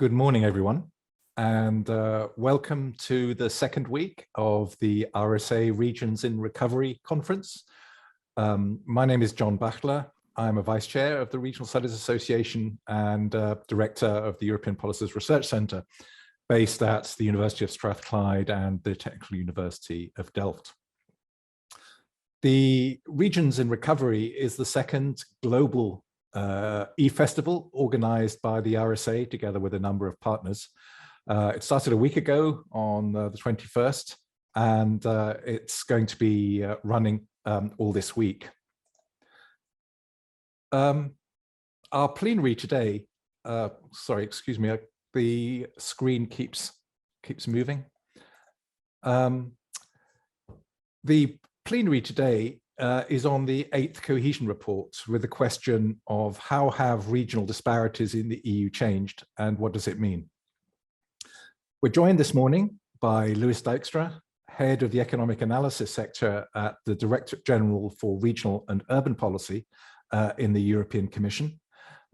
Good morning, everyone, and welcome to the second week of the RSA Regions in Recovery Conference. My name is John Bachtler. I'm a Vice Chair of the Regional Studies Association and Director of the European Policies Research Centre, based at the University of Strathclyde and the Technical University of Delft. The Regions in Recovery is the second global e-festival organized by the RSA together with a number of partners. It started a week ago on the 21st, and it's going to be running all this week. Our plenary today, sorry, excuse me, the screen keeps moving. The plenary today is on the 8th Cohesion report with the question of how have regional disparities in the EU changed and what does it mean? We're joined this morning by Louis Dijkstra, Head of the Economic Analysis Sector at the Directorate General for Regional and Urban Policy in the European Commission.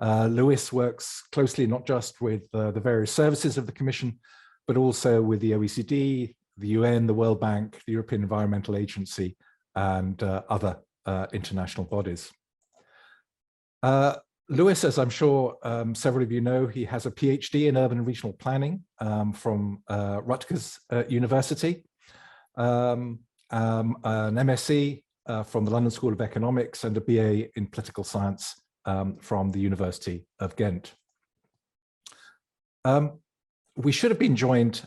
Louis works closely not just with the various services of the Commission, but also with the OECD, the UN, the World Bank, the European Environmental Agency, and other international bodies. Louis, as I'm sure several of you know, he has a PhD in urban and regional planning from Rutgers University, an MSc from the London School of Economics, and a BA in political science from the University of Ghent. We should have been joined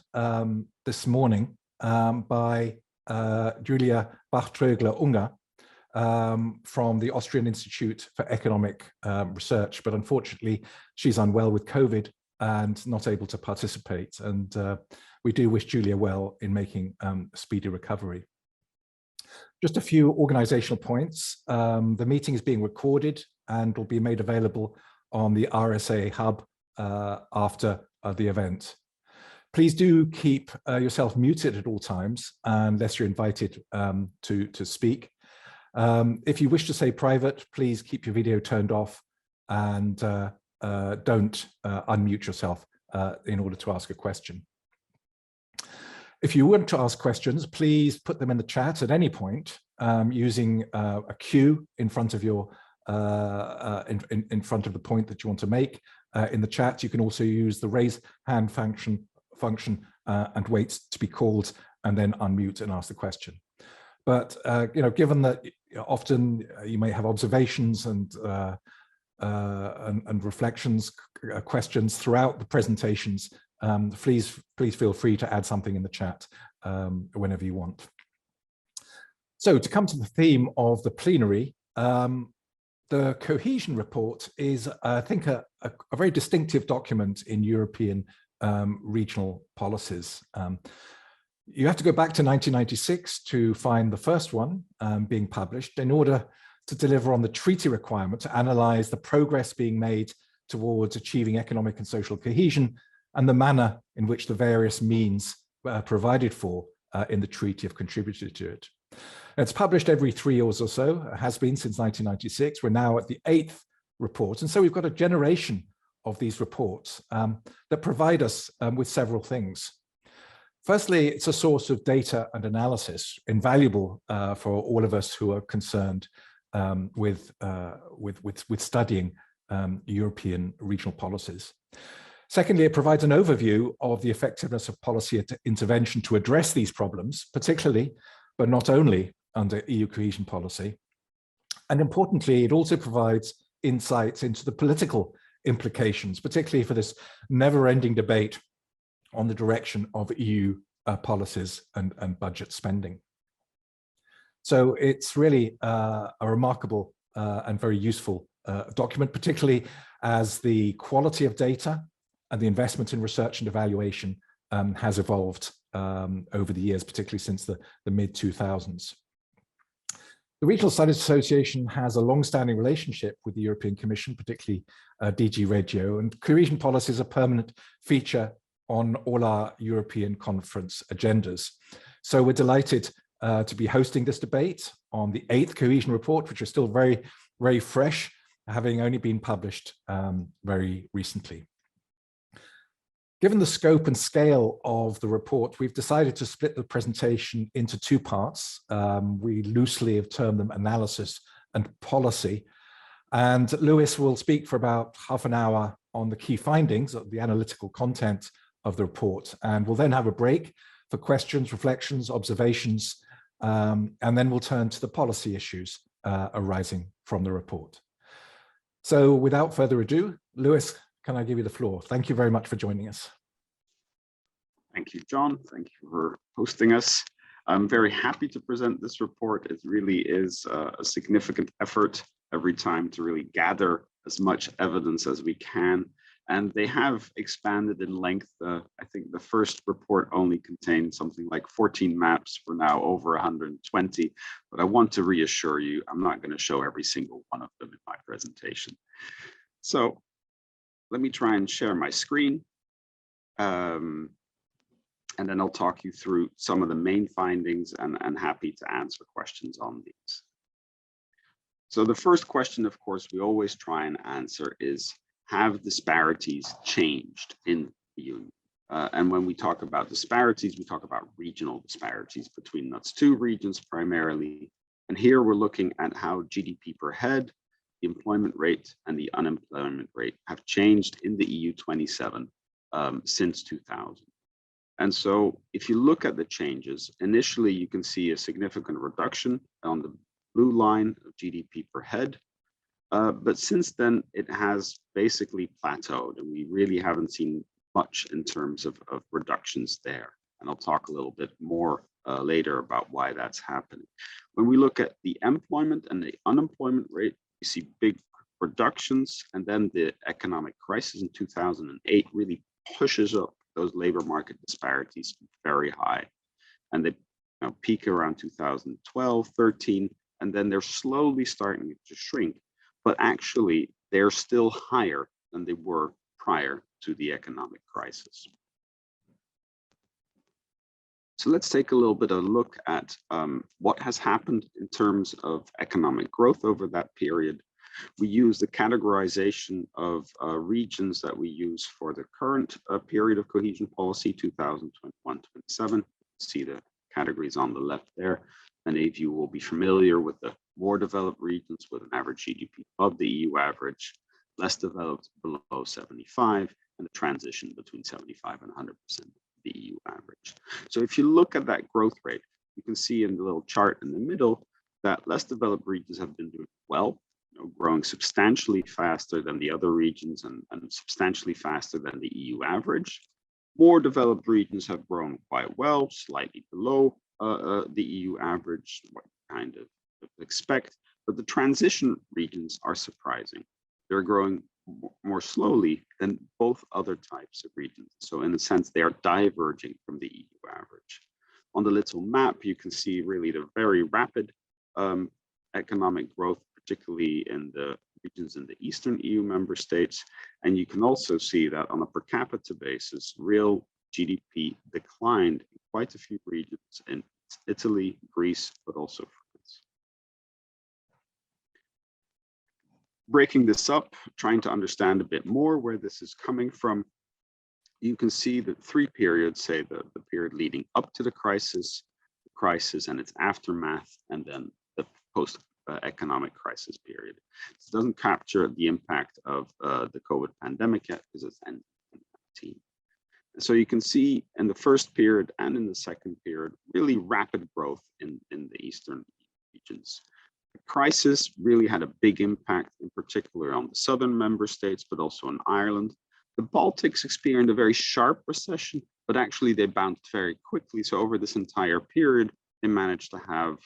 this morning by Julia Bachtler from the Austrian Institute for Economic Research, but unfortunately she's unwell with COVID and not able to participate. And we do wish Julia well in making a speedy recovery. Just a few organizational points. The meeting is being recorded and will be made available on the RSA Hub after the event. Please do keep yourself muted at all times unless you're invited to speak. If you wish to stay private, please keep your video turned off and don't unmute yourself in order to ask a question. If you want to ask questions, please put them in the chat at any point using a Q in front of your in front of the point that you want to make in the chat. You can also use the raise hand function and wait to be called and then unmute and ask the question. But you know, given that often you may have observations and reflections, questions throughout the presentations, please feel free to add something in the chat whenever you want. So to come to the theme of the plenary, the cohesion report is, I think, a very distinctive document in European regional policies. You have to go back to 1996 to find the first one being published in order to deliver on the treaty requirement to analyze the progress being made towards achieving economic and social cohesion and the manner in which the various means provided for in the treaty have contributed to it. It's published every 3 years or so, it has been since 1996. We're now at the 8th report, and so we've got a generation of these reports that provide us with several things. Firstly, it's a source of data and analysis, invaluable for all of us who are concerned with studying European regional policies. Secondly, it provides an overview of the effectiveness of policy intervention to address these problems, particularly, but not only, under EU cohesion policy. And importantly, it also provides insights into the political implications, particularly for this never-ending debate on the direction of EU policies and budget spending. So it's really a remarkable and very useful document, particularly as the quality of data and the investment in research and evaluation has evolved over the years, particularly since the mid-2000s. The Regional Studies Association has a long-standing relationship with the European Commission, particularly DG Regio, and cohesion policy is a permanent feature on all our European conference agendas. So we're delighted to be hosting this debate on the 8th Cohesion report, which is still very, very fresh, having only been published very recently. Given the scope and scale of the report, we've decided to split the presentation into two parts. We loosely have termed them analysis and policy. And Lewis will speak for about half an hour on the key findings of the analytical content of the report. And we'll then have a break for questions, reflections, observations, and then we'll turn to the policy issues arising from the report. So without further ado, Lewis, can I give you the floor? Thank you very much for joining us. Thank you, John. Thank you for hosting us. I'm very happy to present this report. It really is a significant effort every time to really gather as much evidence as we can. And they have expanded in length. I think the first report only contained something like 14 maps. We're now over 120. But I want to reassure you, I'm not going to show every single one of them in my presentation. So let me try and share my screen. And then I'll talk you through some of the main findings and happy to answer questions on these. So the first question, of course, we always try and answer is, have disparities changed in the Union? And when we talk about disparities, we talk about regional disparities between NUTS2 regions primarily. And here we're looking at how GDP per head, the employment rate, and the unemployment rate have changed in the EU 27 since 2000. And so if you look at the changes, initially you can see a significant reduction on the blue line of GDP per head. But since then, it has basically plateaued, and we really haven't seen much in terms of reductions there. And I'll talk a little bit more later about why that's happening. When we look at the employment and the unemployment rate, we see big reductions, and then the economic crisis in 2008 really pushes up those labor market disparities very high. And they peak around 2012, 13, and then they're slowly starting to shrink. But actually, they're still higher than they were prior to the economic crisis. So let's take a little bit of a look at what has happened in terms of economic growth over that period. We use the categorization of regions that we use for the current period of cohesion policy, 2021-27. See the categories on the left there. Many of you will be familiar with the more developed regions with an average GDP above the EU average, less developed below 75, and the transition between 75 and 100% of the EU average. So if you look at that growth rate, you can see in the little chart in the middle that less developed regions have been doing well, growing substantially faster than the other regions and substantially faster than the EU average. More developed regions have grown quite well, slightly below the EU average, what you kind of expect, but the transition regions are surprising. They're growing more slowly than both other types of regions. So in a sense, they are diverging from the EU average. On the little map, you can see really the very rapid economic growth, particularly in the regions in the Eastern EU member states. And you can also see that on a per capita basis, real GDP declined in quite a few regions in Italy, Greece, but also France. Breaking this up, trying to understand a bit more where this is coming from, you can see that three periods, say the period leading up to the crisis and its aftermath, and then the post-economic crisis period. This doesn't capture the impact of the COVID pandemic yet because it's ended in 2019. So you can see in the first period and in the second period, really rapid growth in the Eastern regions. The crisis really had a big impact, in particular on the southern member states, but also in Ireland. The Baltics experienced a very sharp recession, but actually they bounced very quickly. So over this entire period, they managed to have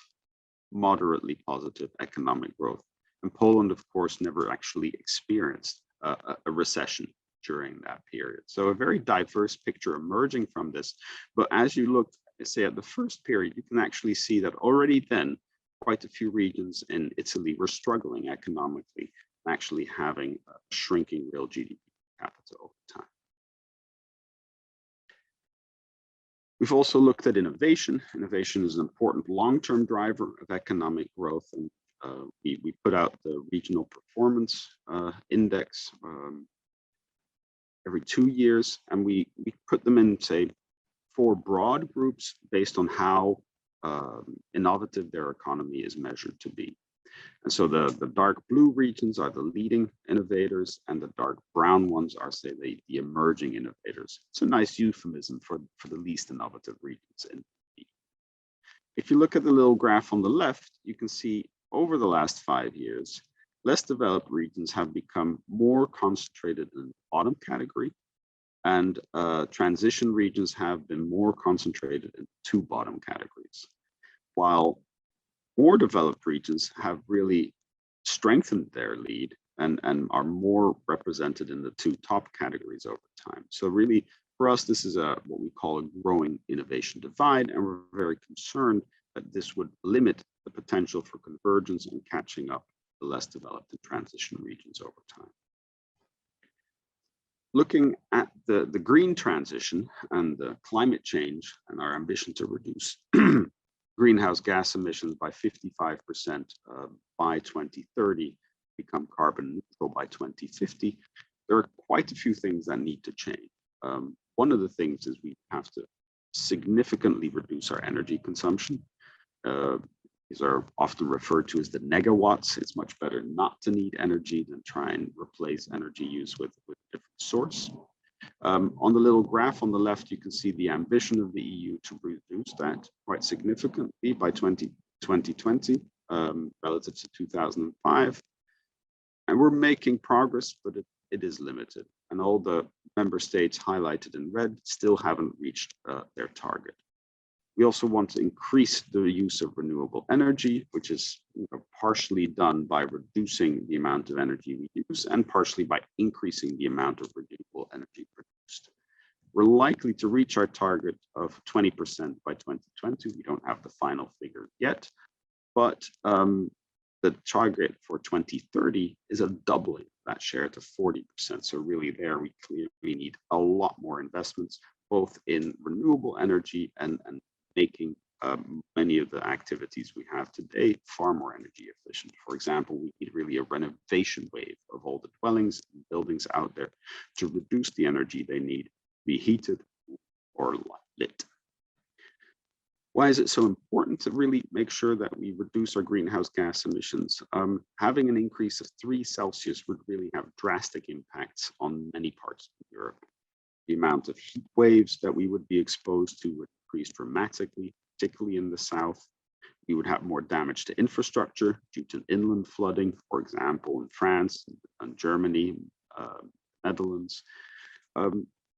moderately positive economic growth. And Poland, of course, never actually experienced a recession during that period. So a very diverse picture emerging from this. But as you look, say, at the first period, you can actually see that already then quite a few regions in Italy were struggling economically, actually having a shrinking real GDP per capita over time. We've also looked at innovation. Innovation is an important long-term driver of economic growth, and we put out the regional performance index every 2 years, and we put them in, say, 4 broad groups based on how innovative their economy is measured to be. And so the dark blue regions are the leading innovators, and the dark brown ones are, say, the emerging innovators. It's a nice euphemism for the least innovative regions. If you look at the little graph on the left, you can see over the last 5 years, less developed regions have become more concentrated in the bottom category, and transition regions have been more concentrated in 2 bottom categories, while more developed regions have really strengthened their lead and are more represented in the 2 top categories over time. So really, for us, this is what we call a growing innovation divide, and we're very concerned that this would limit the potential for convergence and catching up the less developed and transition regions over time. Looking at the green transition and the climate change and our ambition to reduce greenhouse gas emissions by 55% by 2030, become carbon neutral by 2050, there are quite a few things that need to change. One of the things is we have to significantly reduce our energy consumption. These are often referred to as the negawatts. It's much better not to need energy than try and replace energy use with a different source. On the little graph on the left, you can see the ambition of the EU to reduce that quite significantly by 2020 relative to 2005. And we're making progress, but it is limited. And all the member states highlighted in red still haven't reached their target. We also want to increase the use of renewable energy, which is partially done by reducing the amount of energy we use and partially by increasing the amount of renewable energy produced. We're likely to reach our target of 20% by 2020. We don't have the final figure yet, but the target for 2030 is a doubling that share to 40%. So really there, we clearly need a lot more investments, both in renewable energy and making many of the activities we have today far more energy efficient. For example, we need really a renovation wave of all the dwellings and buildings out there to reduce the energy they need to be heated or lit. Why is it so important to really make sure that we reduce our greenhouse gas emissions? Having an increase of 3 Celsius would really have drastic impacts on many parts of Europe. The amount of heat waves that we would be exposed to would increase dramatically, particularly in the south. We would have more damage to infrastructure due to inland flooding, for example, in France and Germany, Netherlands.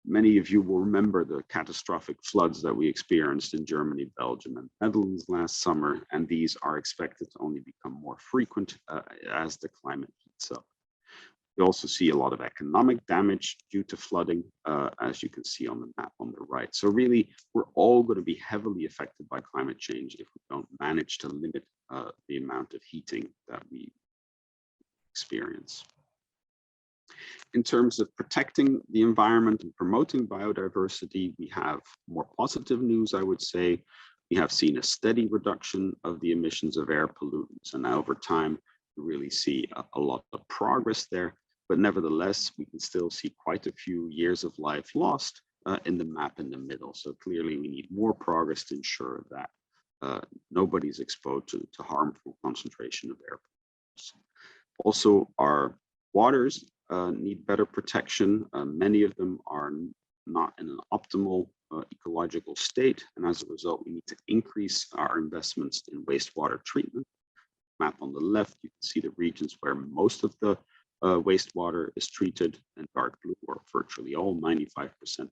Many of you will remember the catastrophic floods that we experienced in Germany, Belgium, and Netherlands last summer, and these are expected to only become more frequent as the climate heats up. We also see a lot of economic damage due to flooding, as you can see on the map on the right. So really, we're all going to be heavily affected by climate change if we don't manage to limit the amount of heating that we experience. In terms of protecting the environment and promoting biodiversity, we have more positive news, I would say. We have seen a steady reduction of the emissions of air pollutants, and over time, we really see a lot of progress there. But nevertheless, we can still see quite a few years of life lost in the map in the middle. So clearly, we need more progress to ensure that nobody's exposed to harmful concentration of air pollutants. Also, our waters need better protection. Many of them are not in an optimal ecological state, and as a result, we need to increase our investments in wastewater treatment. Map on the left, you can see the regions where most of the wastewater is treated in dark blue, or virtually all, 95%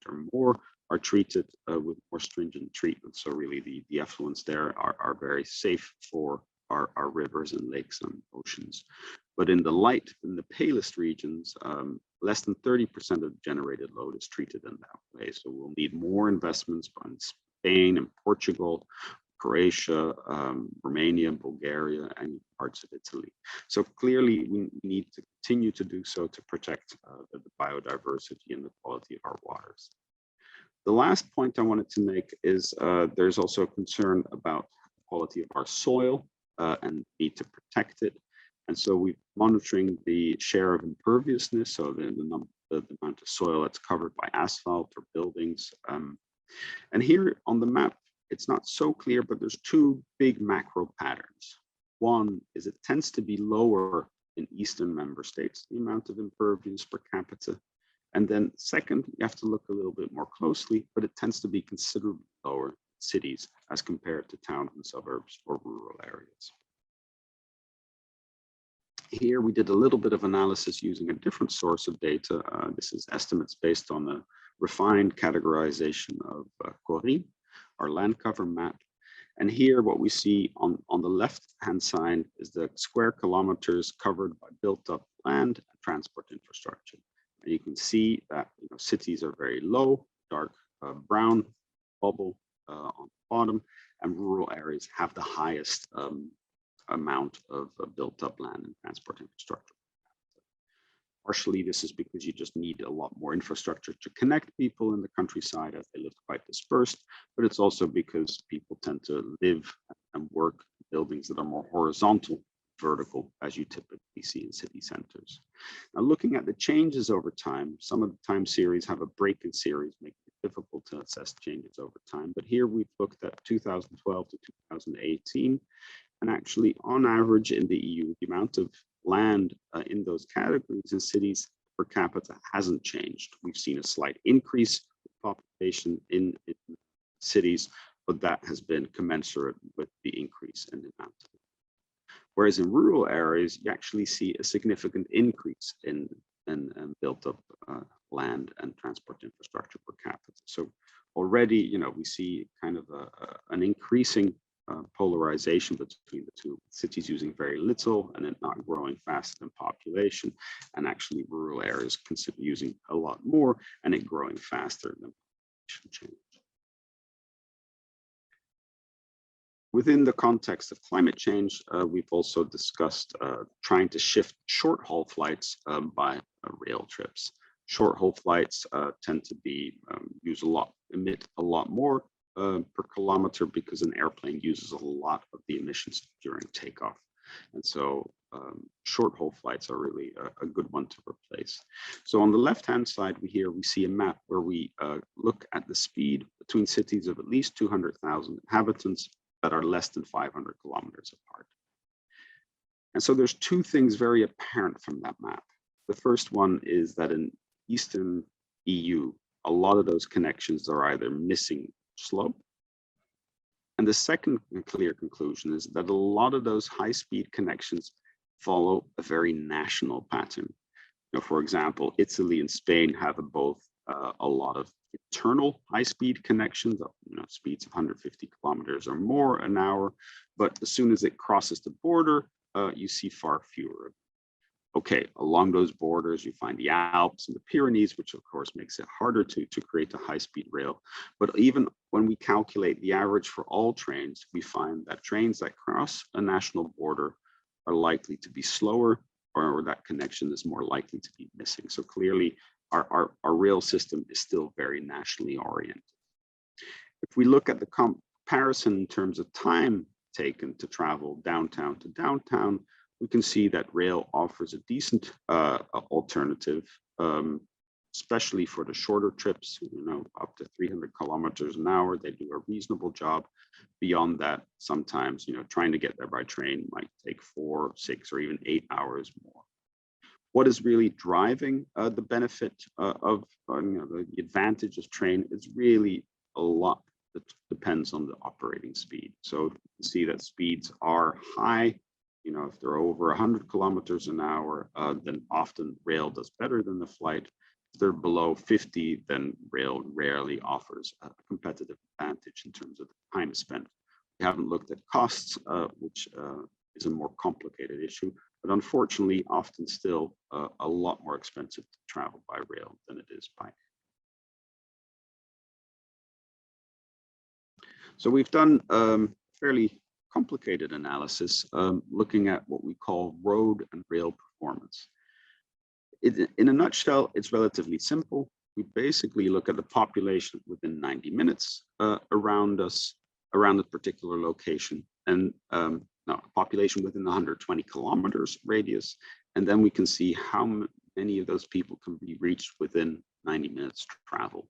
or more, are treated with more stringent treatment. So really the effluents there are very safe for our rivers and lakes and oceans. But in the light, in the palest regions, less than 30% of generated load is treated in that way. So we'll need more investments in Spain and Portugal, Croatia, Romania, Bulgaria, and parts of Italy. So clearly, we need to continue to do so to protect the biodiversity and the quality of our waters. The last point I wanted to make is there's also a concern about the quality of our soil and need to protect it. And so we're monitoring the share of imperviousness, so the the amount of soil that's covered by asphalt or buildings. And here on the map, it's not so clear, but there's two big macro patterns. One is it tends to be lower in Eastern member states, the amount of impervious per capita. And then second, you have to look a little bit more closely, but it tends to be considerably lower in cities as compared to towns and suburbs or rural areas. Here we did a little bit of analysis using a different source of data. This is estimates based on a refined categorization of Cori, our land cover map. And here what we see on the left-hand side is the square kilometers covered by built up land and transport infrastructure. And you can see that cities are very low, dark brown bubble on the bottom, and rural areas have the highest amount of built up land and transport infrastructure. Partially, this is because you just need a lot more infrastructure to connect people in the countryside as they live quite dispersed, but it's also because people tend to live and work in buildings that are more horizontal, vertical, as you typically see in city centers. Now, looking at the changes over time, some of the time series have a break-in series, making it difficult to assess changes over time. But here we've looked at 2012 to 2018, and actually, on average in the EU, the amount of land in those categories in cities per capita hasn't changed. We've seen a slight increase in population in cities, but that has been commensurate with the increase in the amount. Whereas in rural areas, you actually see a significant increase in built up land and transport infrastructure per capita. So already, we see kind of an increasing polarization between the two, cities using very little and it not growing faster than population, and actually rural areas consider using a lot more and it growing faster than population change. Within the context of climate change, we've also discussed trying to shift short-haul flights by rail trips. Short-haul flights tend to be emit a lot more per kilometer because an airplane uses a lot of the emissions during takeoff. And so short-haul flights are really a good one to replace. So on the left-hand side, we see a map where we look at the speed between cities of at least 200,000 inhabitants that are less than 500 kilometers apart. And so there's two things very apparent from that map. The first one is that in Eastern EU, a lot of those connections are either missing slope. And the second clear conclusion is that a lot of those high-speed connections follow a very national pattern. For example, Italy and Spain have both a lot of internal high-speed connections, speeds of 150 kilometers or more an hour, but as soon as it crosses the border, you see far fewer. Okay, along those borders, you find the Alps and the Pyrenees, which of course makes it harder to create a high-speed rail. But even when we calculate the average for all trains, we find that trains that cross a national border are likely to be slower, or that connection is more likely to be missing. So clearly, our rail system is still very nationally oriented. If we look at the comparison in terms of time taken to travel downtown to downtown, we can see that rail offers a decent alternative, especially for the shorter trips, up to 300 kilometers an hour. They do a reasonable job. Beyond that, sometimes, trying to get there by train might take 4, 6, or even 8 hours more. What is really driving the benefit of the advantage of train is really a lot that depends on the operating speed. So you can see that speeds are high. If they're over 100 kilometers an hour, then often rail does better than the flight. If they're below 50, then rail rarely offers a competitive advantage in terms of the time spent. We haven't looked at costs, which is a more complicated issue, but unfortunately, often still a lot more expensive to travel by rail than it is by. So we've done fairly complicated analysis looking at what we call road and rail performance. In a nutshell, it's relatively simple. We basically look at the population within 90 minutes around us, around a particular location, and population within the 120 kilometers radius. And then we can see how many of those people can be reached within 90 minutes travel,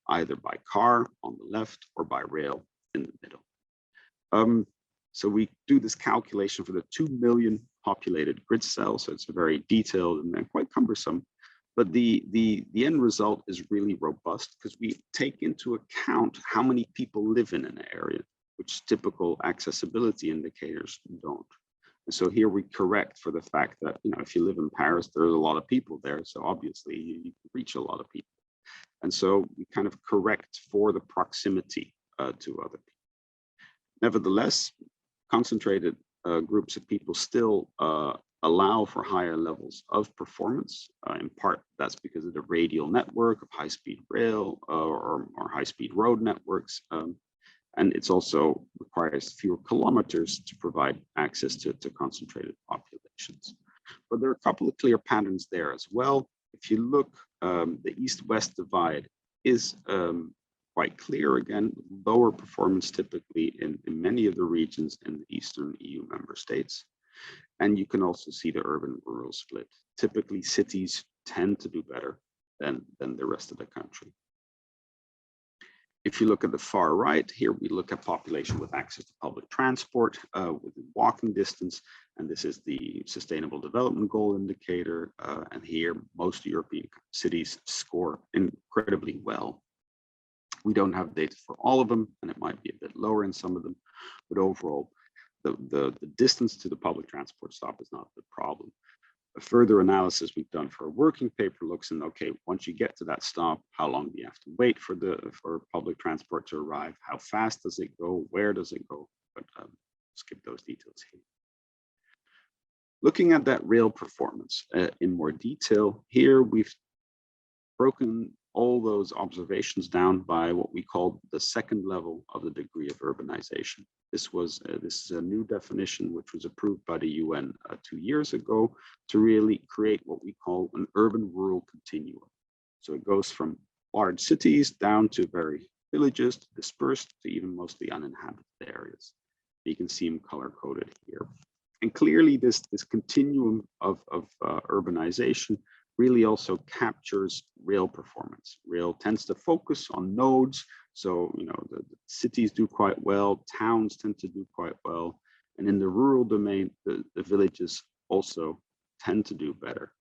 either by car on the left or by rail in the middle. So we do this calculation for the 2 million populated grid cells. So it's very detailed and quite cumbersome. But the end result is really robust because we take into account how many people live in an area, which typical accessibility indicators don't. And so here we correct for the fact that, if you live in Paris, there's a lot of people there. So obviously you can reach a lot of people. And so we kind of correct for the proximity to other people. Nevertheless, concentrated groups of people still allow for higher levels of performance. In part, that's because of the radial network of high-speed rail or high-speed road networks. And it's also requires fewer kilometers to provide access to concentrated populations. But there are a couple of clear patterns there as well. If you look, the East-West divide is quite clear again, lower performance typically in many of the regions in the Eastern EU member states. And you can also see the urban-rural split. Typically, cities tend to do better than the rest of the country. If you look at the far right, here we look at population with access to public transport within walking distance, and this is the Sustainable Development Goal indicator. And here, most European cities score incredibly well. We don't have data for all of them, and it might be a bit lower in some of them, but overall, the distance to the public transport stop is not the problem. A further analysis we've done for a working paper looks in, okay, once you get to that stop, how long do you have to wait for public transport to arrive? How fast does it go? Where does it go? But skip those details here. Looking at that rail performance in more detail, here we've broken all those observations down by what we call the second level of the degree of urbanization. This is a new definition which was approved by the UN 2 years ago to really create what we call an urban-rural continuum. So it goes from large cities down to very villages, dispersed to even mostly uninhabited areas. You can see them color-coded here. And clearly this continuum of urbanization really also captures rail performance. Rail tends to focus on nodes. So, the cities do quite well, towns tend to do quite well. And in the rural domain, the villages also tend to do better.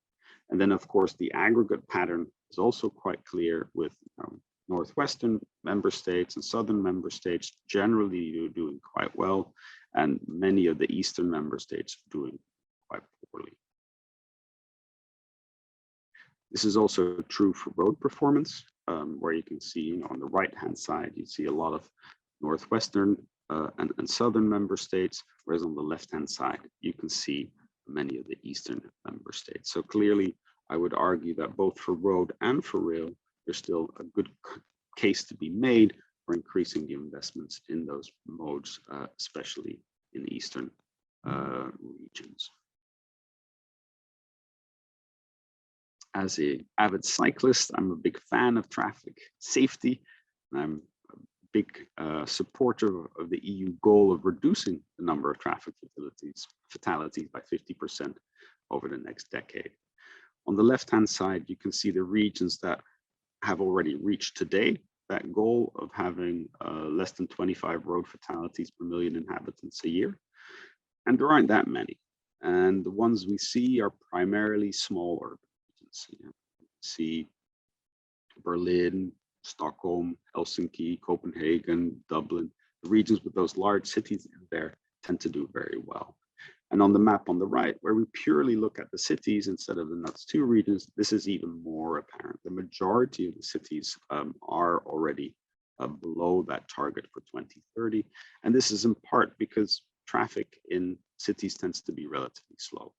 And then, of course, the aggregate pattern is also quite clear with Northwestern member states and Southern member states generally doing quite well, and many of the Eastern member states doing quite poorly. This is also true for road performance, where you can see, on the right-hand side, you see a lot of Northwestern and Southern member states, whereas on the left-hand side, you can see many of the Eastern member states. So clearly, I would argue that both for road and for rail, there's still a good case to be made for increasing the investments in those modes, especially in the Eastern regions. As an avid cyclist, I'm a big fan of traffic safety, and I'm a big supporter of the EU goal of reducing the number of traffic fatalities by 50% over the next decade. On the left-hand side, you can see the regions that have already reached today that goal of having less than 25 road fatalities per million inhabitants a year. And there aren't that many. And the ones we see are primarily small urban regions. You see Berlin, Stockholm, Helsinki, Copenhagen, Dublin. The regions with those large cities in there tend to do very well. And on the map on the right, where we purely look at the cities instead of the NUTS2 regions, this is even more apparent. The majority of the cities are already below that target for 2030. And this is in part because traffic in cities tends to be relatively slow.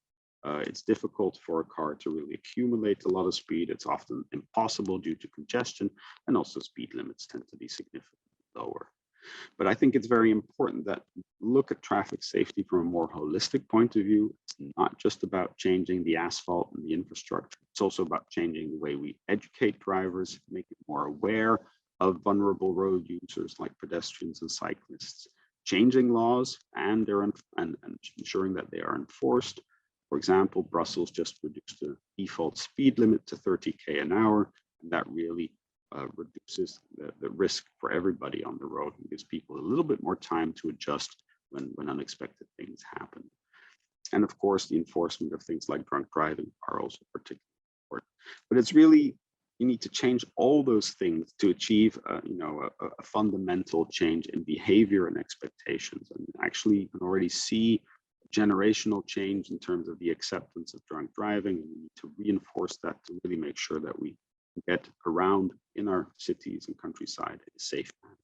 It's difficult for a car to really accumulate a lot of speed. It's often impossible due to congestion, and also speed limits tend to be significantly lower. But I think it's very important that we look at traffic safety from a more holistic point of view. It's not just about changing the asphalt and the infrastructure. It's also about changing the way we educate drivers, make it more aware of vulnerable road users like pedestrians and cyclists, changing laws and ensuring that they are enforced, For example, Brussels just reduced the default speed limit to 30k an hour, and that really reduces the risk for everybody on the road and gives people a little bit more time to adjust when unexpected things happen. And of course, the enforcement of things like drunk driving are also particularly important. But it's really, you need to change all those things to achieve a fundamental change in behavior and expectations. And actually, you can already see generational change in terms of the acceptance of drunk driving. And we need to reinforce that to really make sure that we get around in our cities and countryside in a safe manner.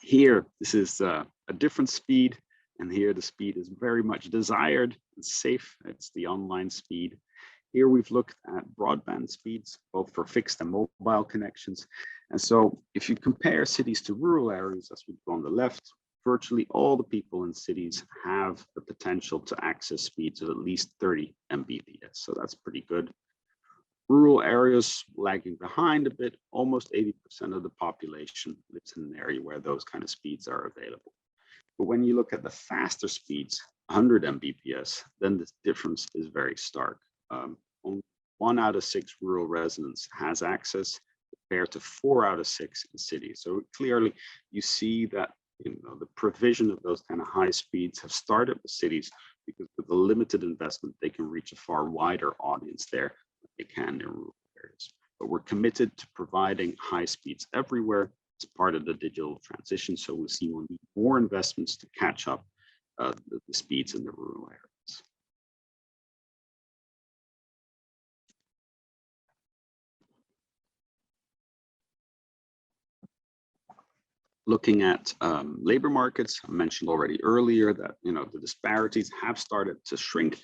Here, this is a different speed. And here the speed is very much desired and safe. It's the online speed. Here we've looked at broadband speeds, both for fixed and mobile connections. And so if you compare cities to rural areas, as we do on the left, virtually all the people in cities have the potential to access speeds of at least 30 Mbps. So that's pretty good. Rural areas lagging behind a bit, almost 80% of the population lives in an area where those kind of speeds are available. But when you look at the faster speeds, 100 Mbps, then the difference is very stark. Only 1 out of 6 rural residents has access compared to 4 out of 6 in cities. So clearly you see that the provision of those kind of high speeds have started with cities because with the limited investment, they can reach a far wider audience there than they can in rural areas. But we're committed to providing high speeds everywhere as part of the digital transition. So we'll see we'll need more investments to catch up the speeds in the rural areas. Looking at labor markets, I mentioned already earlier that the disparities have started to shrink,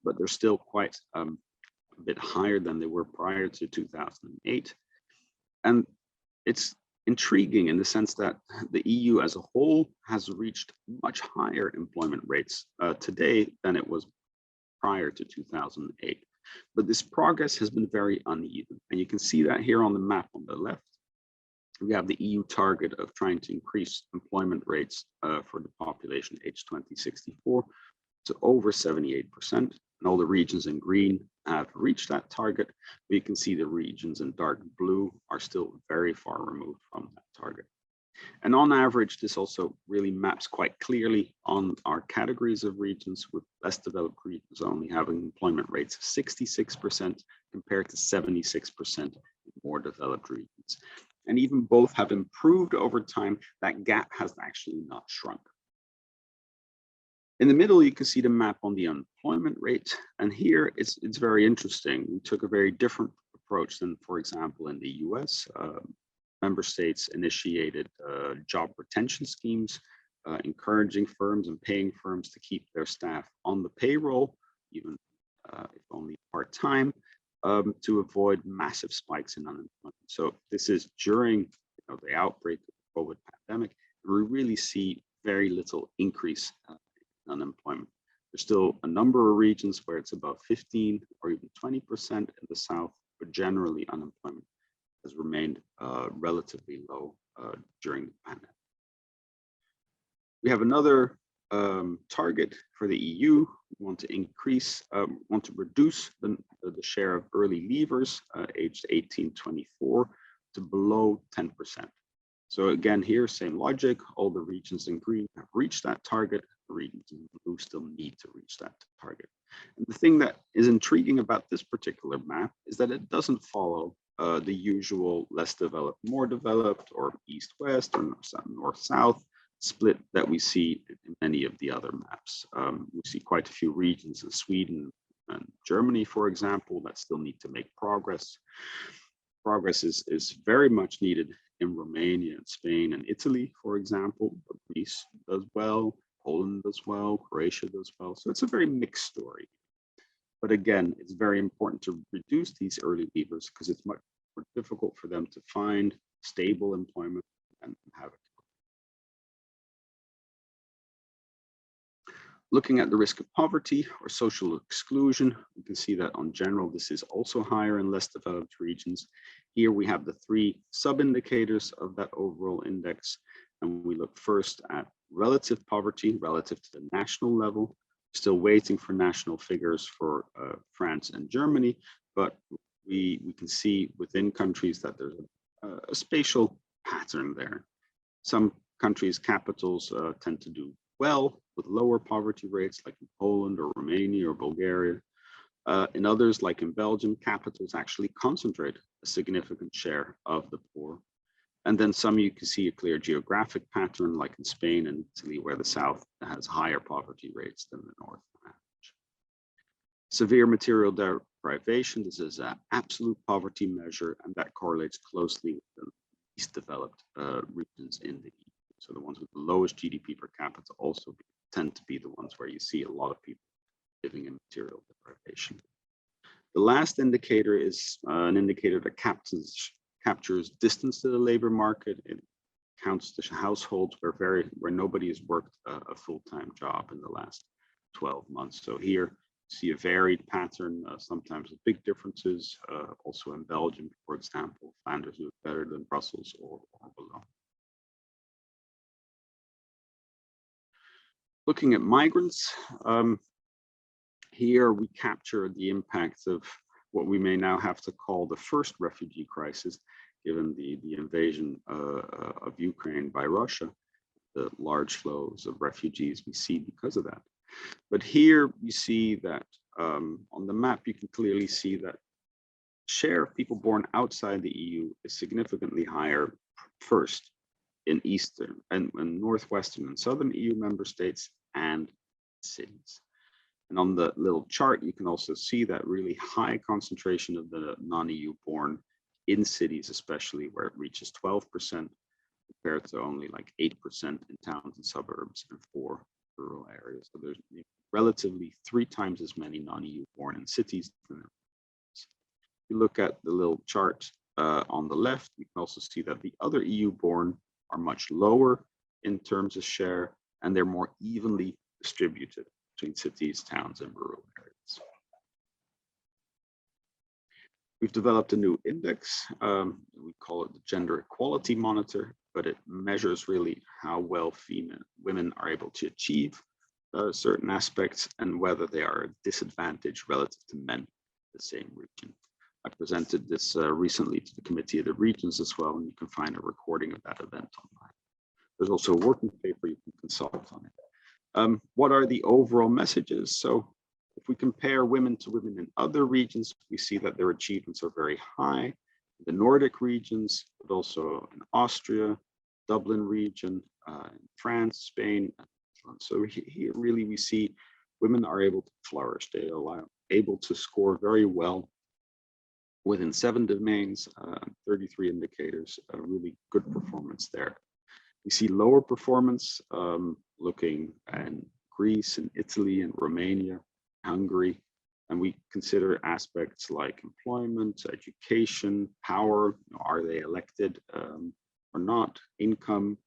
but they're still quite a bit higher than they were prior to 2008. And it's intriguing in the sense that the EU as a whole has reached much higher employment rates today than it was prior to 2008. But this progress has been very uneven. And you can see that here on the map on the left. We have the EU target of trying to increase employment rates for the population aged 2064 to over 78%. And all the regions in green have reached that target. But you can see the regions in dark blue are still very far removed from that target. And on average, this also really maps quite clearly on our categories of regions, with less developed regions only having employment rates of 66% compared to 76% in more developed regions. And even both have improved over time, that gap has actually not shrunk. In the middle, you can see the map on the unemployment rate. And here it's very interesting. We took a very different approach than, for example, in the US. Member states initiated job retention schemes, encouraging firms and paying firms to keep their staff on the payroll, even if only part-time, to avoid massive spikes in unemployment. So this is during the outbreak of the COVID pandemic. We really see very little increase in unemployment. There's still a number of regions where it's about 15 or even 20% in the South, but generally unemployment has remained relatively low during the pandemic. We have another target for the EU. We want to reduce the share of early leavers aged 18-24 to below 10%. So again, here, same logic. All the regions in green have reached that target. The regions in blue still need to reach that target. And the thing that is intriguing about this particular map is that it doesn't follow the usual less developed, more developed, or east-west, or north-south split that we see in many of the other maps. We see quite a few regions in Sweden and Germany, for example, that still need to make progress. Progress is very much needed in Romania and Spain and Italy, for example, but Greece does well, Poland does well, Croatia does well. So it's a very mixed story. But again, it's very important to reduce these early leavers because it's much more difficult for them to find stable employment and have it. Looking at the risk of poverty or social exclusion, you can see that on general, this is also higher in less developed regions. Here we have the 3 sub-indicators of that overall index. And we look first at relative poverty relative to the national level. Still waiting for national figures for France and Germany, but we can see within countries that there's a spatial pattern there. Some countries' capitals tend to do well with lower poverty rates, like in Poland or Romania or Bulgaria. In others, like in Belgium, capitals actually concentrate a significant share of the poor. And then some you can see a clear geographic pattern, like in Spain and Italy, where the south has higher poverty rates than the north average. Severe material deprivation, this is an absolute poverty measure, and that correlates closely with the least developed regions in the EU. So the ones with the lowest GDP per capita also tend to be the ones where you see a lot of people living in material deprivation. The last indicator is an indicator that captures distance to the labor market. It counts the households where nobody has worked a full-time job in the last 12 months. So here you see a varied pattern, sometimes with big differences, also in Belgium, for example. Flanders is better than Brussels or below. Looking at migrants, here we capture the impact of what we may now have to call the first refugee crisis, given the invasion of Ukraine by Russia, the large flows of refugees we see because of that. But here we see that on the map, you can clearly see that share of people born outside the EU is significantly higher first in Eastern and Northwestern and Southern EU member states and cities. And on the little chart, you can also see that really high concentration of the non-EU born in cities, especially where it reaches 12% compared to only like 8% in towns and suburbs and 4 rural areas. So there's relatively 3 times as many non-EU born in cities than there. If you look at the little chart on the left, you can also see that the other EU born are much lower in terms of share, and they're more evenly distributed between cities, towns, and rural areas. We've developed a new index. We call it the Gender Equality Monitor, but it measures really how well women are able to achieve certain aspects and whether they are a disadvantage relative to men in the same region. I presented this recently to the Committee of the Regions as well, and you can find a recording of that event online. There's also a working paper you can consult on it. What are the overall messages? So if we compare women to women in other regions, we see that their achievements are very high in the Nordic regions, but also in Austria, Dublin region, in France, Spain. So here really we see women are able to flourish. They are able to score very well within 7 domains, 33 indicators, a really good performance there. We see lower performance looking in Greece and Italy and Romania, Hungary, and we consider aspects like employment, education, power, are they elected or not, income,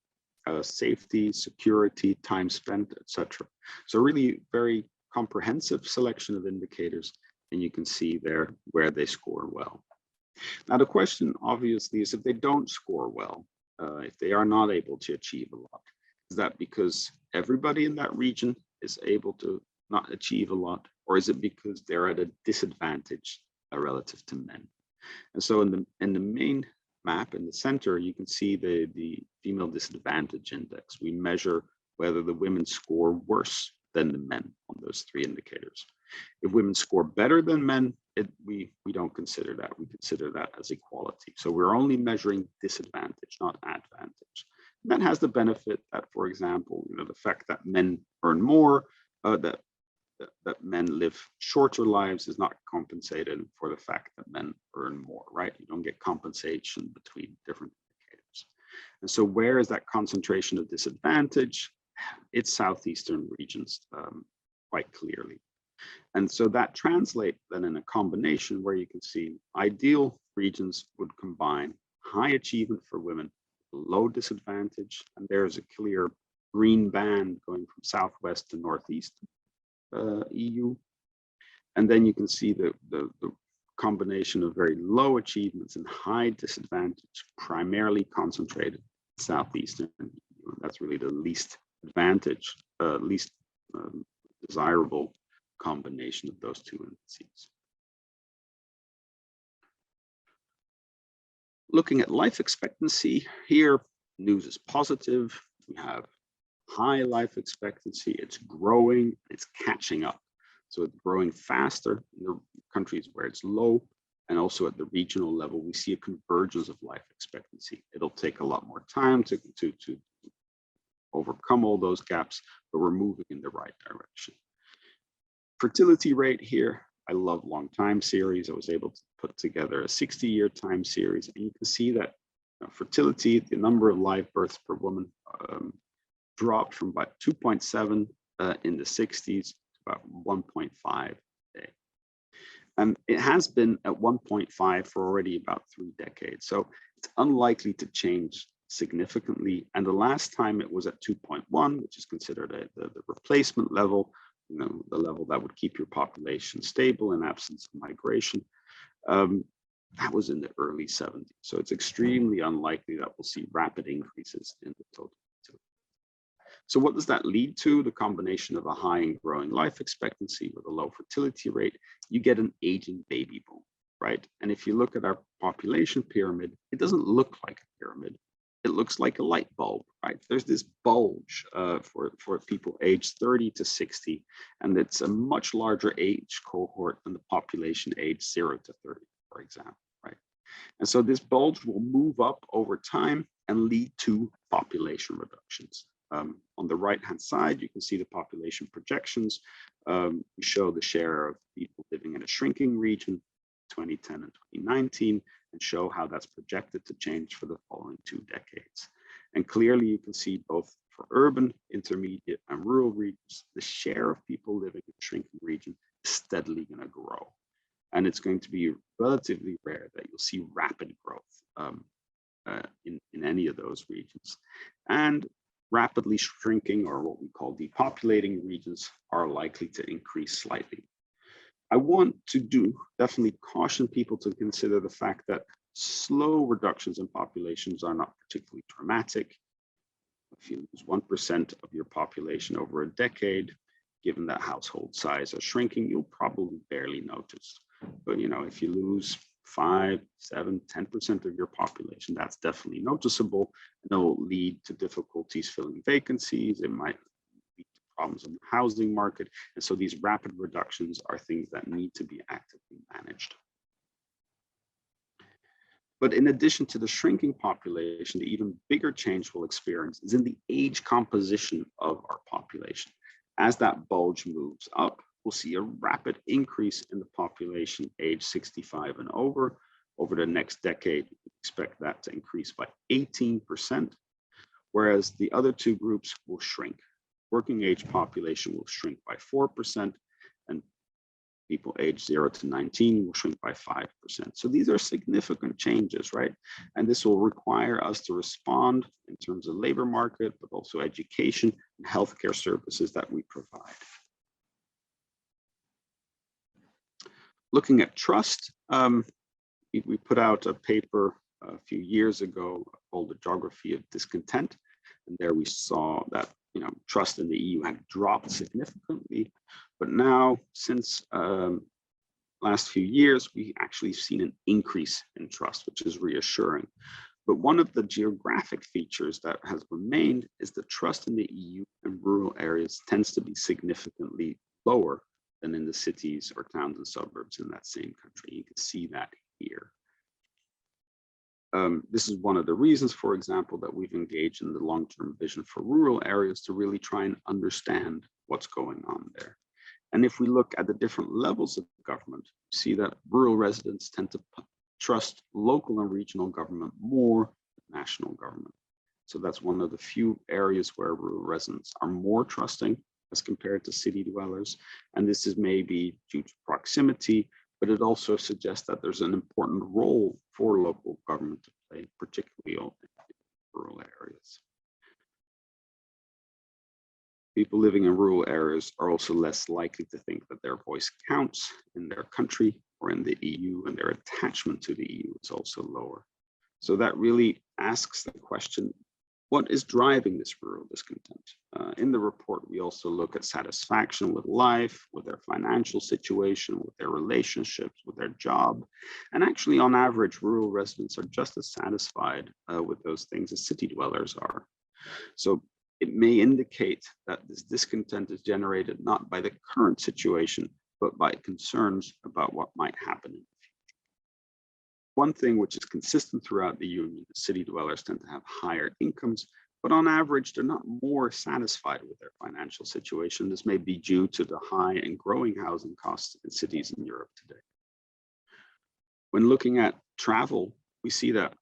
safety, security, time spent, etc. So really very comprehensive selection of indicators, and you can see there where they score well. Now the question obviously is, if they don't score well, if they are not able to achieve a lot, is that because everybody in that region is able to not achieve a lot, or is it because they're at a disadvantage relative to men? And so in the main map in the center, you can see the female disadvantage index. We measure whether the women score worse than the men on those 3 indicators. If women score better than men, we don't consider that. We consider that as equality. So we're only measuring disadvantage, not advantage. And that has the benefit that, for example, the fact that men earn more, that men live shorter lives is not compensated for the fact that men earn more, right? You don't get compensation between different indicators. And so where is that concentration of disadvantage? It's southeastern regions quite clearly. And so that translates then in a combination where you can see ideal regions would combine high achievement for women, low disadvantage, and there's a clear green band going from southwest to northeast EU. And then you can see the combination of very low achievements and high disadvantage, primarily concentrated in southeastern EU. EU. And that's really the least desirable combination of those two indices. Looking at life expectancy, here news is positive. We have high life expectancy, it's growing, it's catching up. So it's growing faster in the countries where it's low, and also at the regional level, we see a convergence of life expectancy. It'll take a lot more time to overcome all those gaps, but we're moving in the right direction. Fertility rate here, I love long time series. I was able to put together a 60-year time series, and you can see that fertility, the number of live births per woman, dropped from about 2.7 in the 60s to about 1.5 today. And it has been at 1.5 for already about 3 decades. So it's unlikely to change significantly. And the last time it was at 2.1, which is considered the replacement level, the level that would keep your population stable in absence of migration. That was in the early 70s. So it's extremely unlikely that we'll see rapid increases in the total. So what does that lead to? The combination of a high and growing life expectancy with a low fertility rate, you get an aging baby boom, right? And if you look at our population pyramid, it doesn't look like a pyramid. It looks like a light bulb, right? There's this bulge for people aged 30 to 60, and it's a much larger age cohort than the population aged 0 to 30, for example, right? And so this bulge will move up over time and lead to population reductions. On the right-hand side, you can see the population projections. We show the share of people living in a shrinking region, 2010 and 2019, and show how that's projected to change for the following 2 decades. And clearly you can see both for urban, intermediate, and rural regions, the share of people living in a shrinking region is steadily going to grow. And it's going to be relatively rare that you'll see rapid growth in any of those regions. And rapidly shrinking, or what we call depopulating regions, are likely to increase slightly. I want to definitely caution people to consider the fact that slow reductions in populations are not particularly dramatic. If you lose 1% of your population over a decade, given that household size are shrinking, you'll probably barely notice. But if you lose 5, 7, 10% of your population, that's definitely noticeable. And it will lead to difficulties filling vacancies. It might lead to problems in the housing market. And so these rapid reductions are things that need to be actively managed. But in addition to the shrinking population, the even bigger change we'll experience is in the age composition of our population. As that bulge moves up, we'll see a rapid increase in the population age 65 and over. Over the next decade, we expect that to increase by 18%, whereas the other 2 groups will shrink. Working age population will shrink by 4%, and people aged 0 to 19 will shrink by 5%. So these are significant changes, right? And this will require us to respond in terms of labor market, but also education and healthcare services that we provide. Looking at trust, we put out a paper a few years ago called The Geography of Discontent. And there we saw that trust in the EU had dropped significantly. But now, since last few years, we actually seen an increase in trust, which is reassuring. But one of the geographic features that has remained is the trust in the EU in rural areas tends to be significantly lower than in the cities or towns and suburbs in that same country. You can see that here. This is one of the reasons, for example, that we've engaged in the long-term vision for rural areas to really try and understand what's going on there. And if we look at the different levels of government, we see that rural residents tend to trust local and regional government more than national government. So that's one of the few areas where rural residents are more trusting as compared to city dwellers. And this is maybe due to proximity, but it also suggests that there's an important role for local government to play, particularly in rural areas. People living in rural areas are also less likely to think that their voice counts in their country or in the EU, and their attachment to the EU is also lower. So that really asks the question, What is driving this rural discontent? In the report, we also look at satisfaction with life, with their financial situation, with their relationships, with their job. And actually, on average, rural residents are just as satisfied with those things as city dwellers are. So it may indicate that this discontent is generated not by the current situation, but by concerns about what might happen in the future. One thing which is consistent throughout the Union is city dwellers tend to have higher incomes, but on average, they're not more satisfied with their financial situation. This may be due to the high and growing housing costs in cities in Europe today. When looking at travel, we see that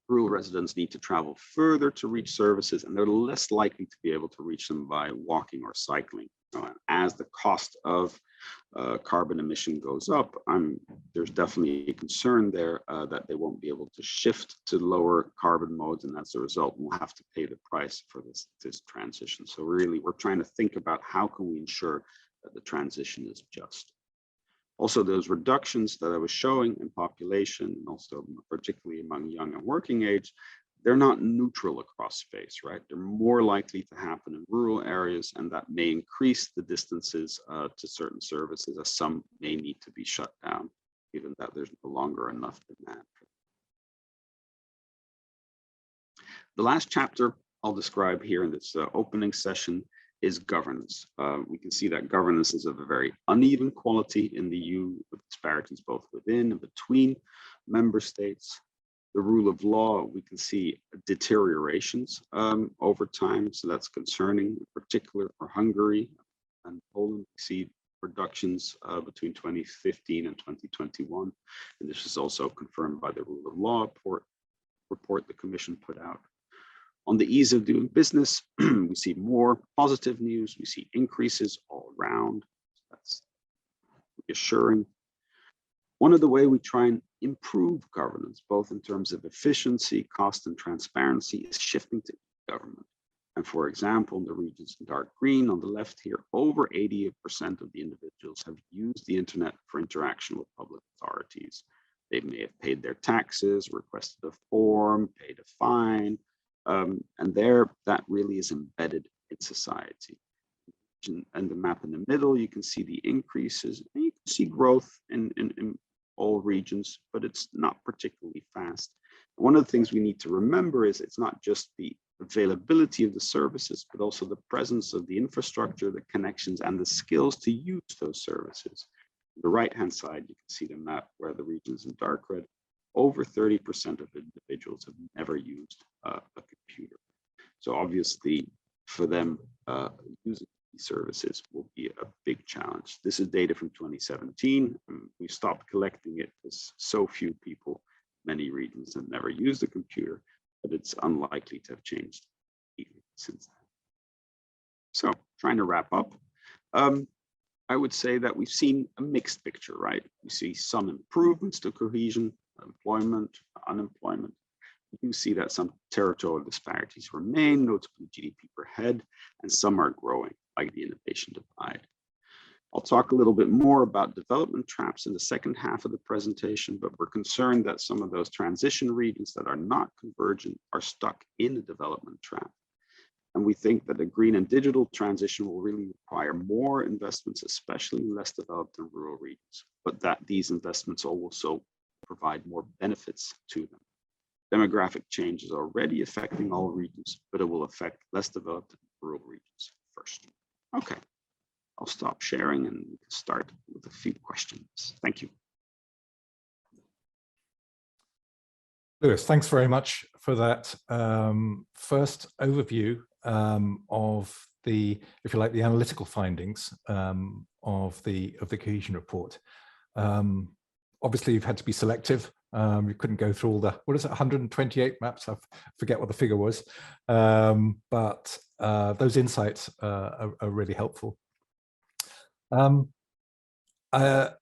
rural residents need to travel further to reach services, and they're less likely to be able to reach them by walking or cycling. As the cost of carbon emission goes up, there's definitely a concern there that they won't be able to shift to lower carbon modes, and as a result, we'll have to pay the price for this transition. So really, we're trying to think about how can we ensure that the transition is just. Also, those reductions that I was showing in population, and also particularly among young and working age, they're not neutral across space, right? They're more likely to happen in rural areas, and that may increase the distances to certain services, as some may need to be shut down, given that there's no longer enough demand. The last chapter I'll describe here in this opening session is governance. We can see that governance is of a very uneven quality in the EU, with disparities both within and between member states. The rule of law, we can see deteriorations over time, so that's concerning, in particular for Hungary and Poland. We see reductions between 2015 and 2021, and this is also confirmed by the rule of law report the Commission put out. On the ease of doing business, we see more positive news. We see increases all around. That's reassuring. One of the ways we try and improve governance, both in terms of efficiency, cost, and transparency, is shifting to government. And for example, in the regions in dark green on the left here, over 88% of the individuals have used the internet for interaction with public authorities. They may have paid their taxes, requested a form, paid a fine, and there, that really is embedded in society. And the map in the middle, you can see the increases, and you can see growth in all regions, but it's not particularly fast. One of the things we need to remember is it's not just the availability of the services, but also the presence of the infrastructure, the connections, and the skills to use those services. On the right-hand side, you can see the map where the regions in dark red, over 30% of individuals have never used a computer. So obviously, for them, using these services will be a big challenge. This is data from 2017. We stopped collecting it because so few people, many regions have never used a computer, but it's unlikely to have changed even since then. So trying to wrap up, I would say that we've seen a mixed picture, right? We see some improvements to cohesion, employment, unemployment. We do see that some territorial disparities remain, notably GDP per head, and some are growing, like the innovation divide. I'll talk a little bit more about development traps in the second half of the presentation, but we're concerned that some of those transition regions that are not convergent are stuck in a development trap. And we think that the green and digital transition will really require more investments, especially in less developed and rural regions, but that these investments also provide more benefits to them. Demographic change is already affecting all regions, but it will affect less developed and rural regions first. Okay, I'll stop sharing and we can start with a few questions. Thank you. Lewis, thanks very much for that first overview of the, if you like, the analytical findings of the cohesion report. Obviously, you've had to be selective. You couldn't go through all the, what is it, 128 maps? I forget what the figure was, but those insights are really helpful.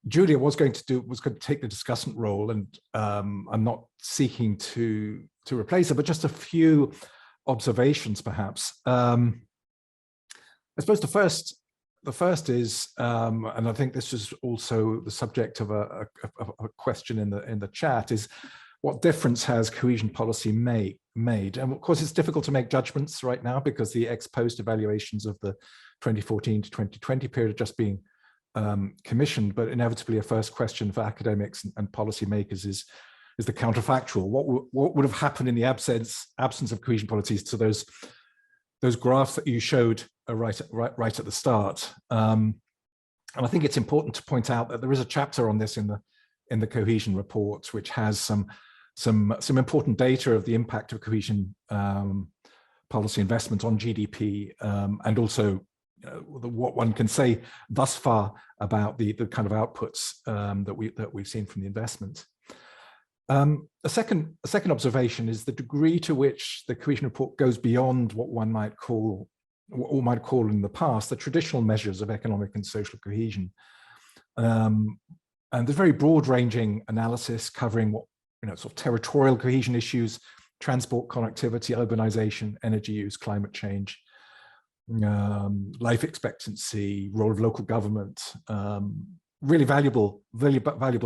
Julia was going to take the discussant role, and I'm not seeking to replace her, but just a few observations, perhaps. I suppose the first is, and I think this is also the subject of a question in the chat, is what difference has cohesion policy made? And of course, it's difficult to make judgments right now because the ex post evaluations of the 2014 to 2020 period are just being commissioned, but inevitably a first question for academics and policymakers is the counterfactual. What would have happened in the absence of cohesion policies to those graphs that you showed right at the start? And I think it's important to point out that there is a chapter on this in the cohesion report, which has some important data of the impact of cohesion policy investment on GDP, and also what one can say thus far about the kind of outputs that we've seen from the investment. A second observation is the degree to which the cohesion report goes beyond what one might call in the past the traditional measures of economic and social cohesion. And there's very broad-ranging analysis covering what sort of territorial cohesion issues, transport connectivity, urbanization, energy use, climate change, life expectancy, role of local government, really valuable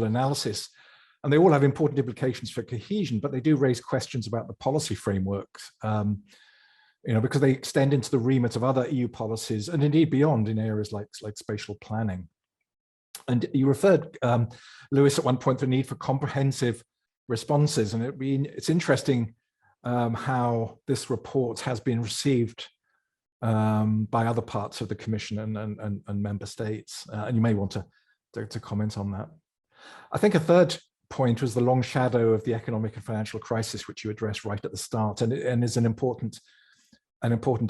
analysis. And they all have important implications for cohesion, but they do raise questions about the policy frameworks, because they extend into the remit of other EU policies and indeed beyond in areas like spatial planning. And you referred, Lewis, at one point to the need for comprehensive responses, and it's interesting how this report has been received by other parts of the Commission and member states, and you may want to comment on that. I think a third point was the long shadow of the economic and financial crisis, which you addressed right at the start, and is an important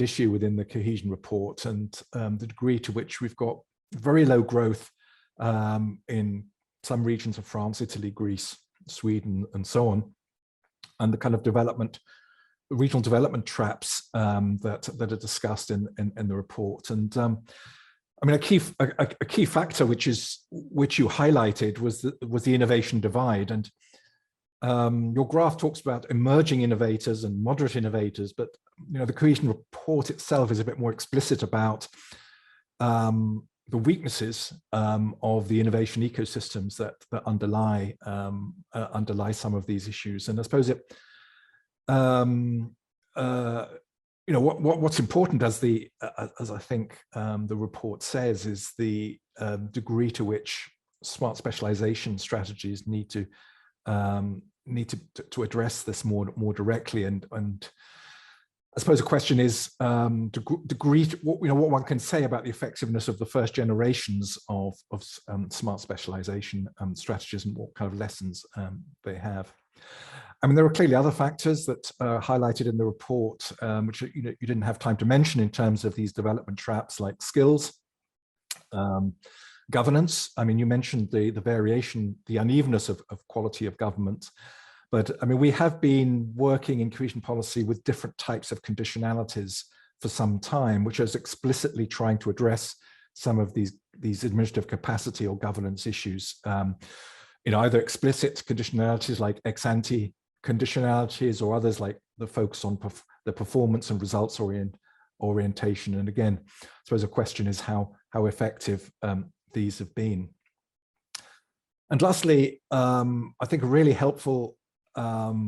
issue within the cohesion report, and the degree to which we've got very low growth in some regions of France, Italy, Greece, Sweden, and so on, and the kind of regional development traps that are discussed in the report. And I mean, a key factor which you highlighted was the innovation divide. And your graph talks about emerging innovators and moderate innovators, but the cohesion report itself is a bit more explicit about the weaknesses of the innovation ecosystems that underlie some of these issues. And I suppose what's important, as I think the report says, is the degree to which smart specialization strategies need to address this more directly. And I suppose the question is what one can say about the effectiveness of the first generations of smart specialization strategies and what kind of lessons they have. I mean, there are clearly other factors that are highlighted in the report, which you didn't have time to mention in terms of these development traps, like skills, governance. I mean, you mentioned the variation, the unevenness of quality of government. But I mean, we have been working in cohesion policy with different types of conditionalities for some time, which is explicitly trying to address some of these administrative capacity or governance issues. Either explicit conditionalities like ex-ante conditionalities, or others like the focus on the performance and results orientation. And again, I suppose the question is how effective these have been. And lastly, I think a really helpful part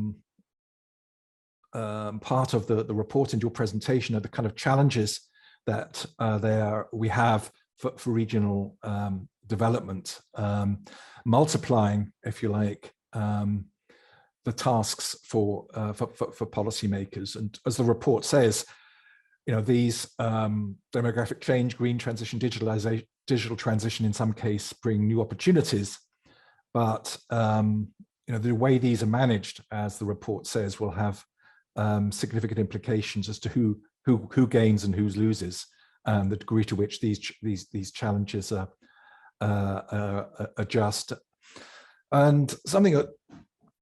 of the report and your presentation are the kind of challenges that we have for regional development, multiplying, if you like, the tasks for policymakers. And as the report says, these demographic change, green transition, digital transition in some case bring new opportunities, but the way these are managed, as the report says, will have significant implications as to who gains and who loses, and the degree to which these challenges are just. And something that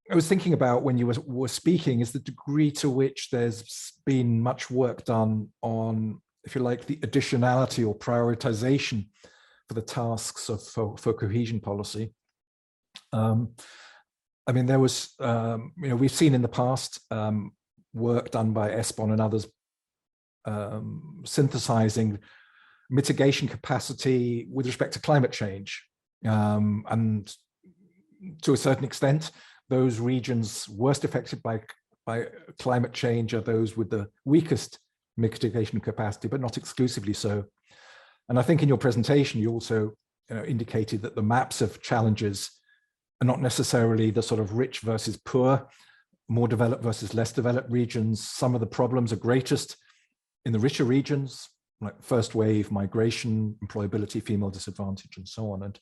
I was thinking about when you were speaking is the degree to which there's been much work done on, if you like, the additionality or prioritization for the tasks for cohesion policy. I mean, there was, we've seen in the past work done by ESPON and others synthesizing mitigation capacity with respect to climate change. And to a certain extent, those regions worst affected by climate change are those with the weakest mitigation capacity, but not exclusively so. And I think in your presentation, you also indicated that the maps of challenges are not necessarily the sort of rich versus poor, more developed versus less developed regions. Some of the problems are greatest in the richer regions, like first wave migration, employability, female disadvantage, and so on. And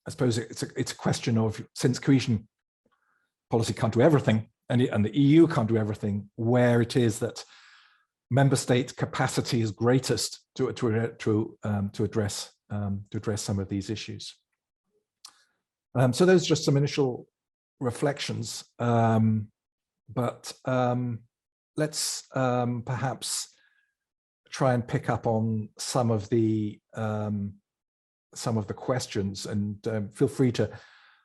I suppose it's a question of, since cohesion policy can't do everything, and the EU can't do everything, where it is that member state capacity is greatest to address some of these issues. So those are just some initial reflections, but let's perhaps try and pick up on some of the questions, and feel free to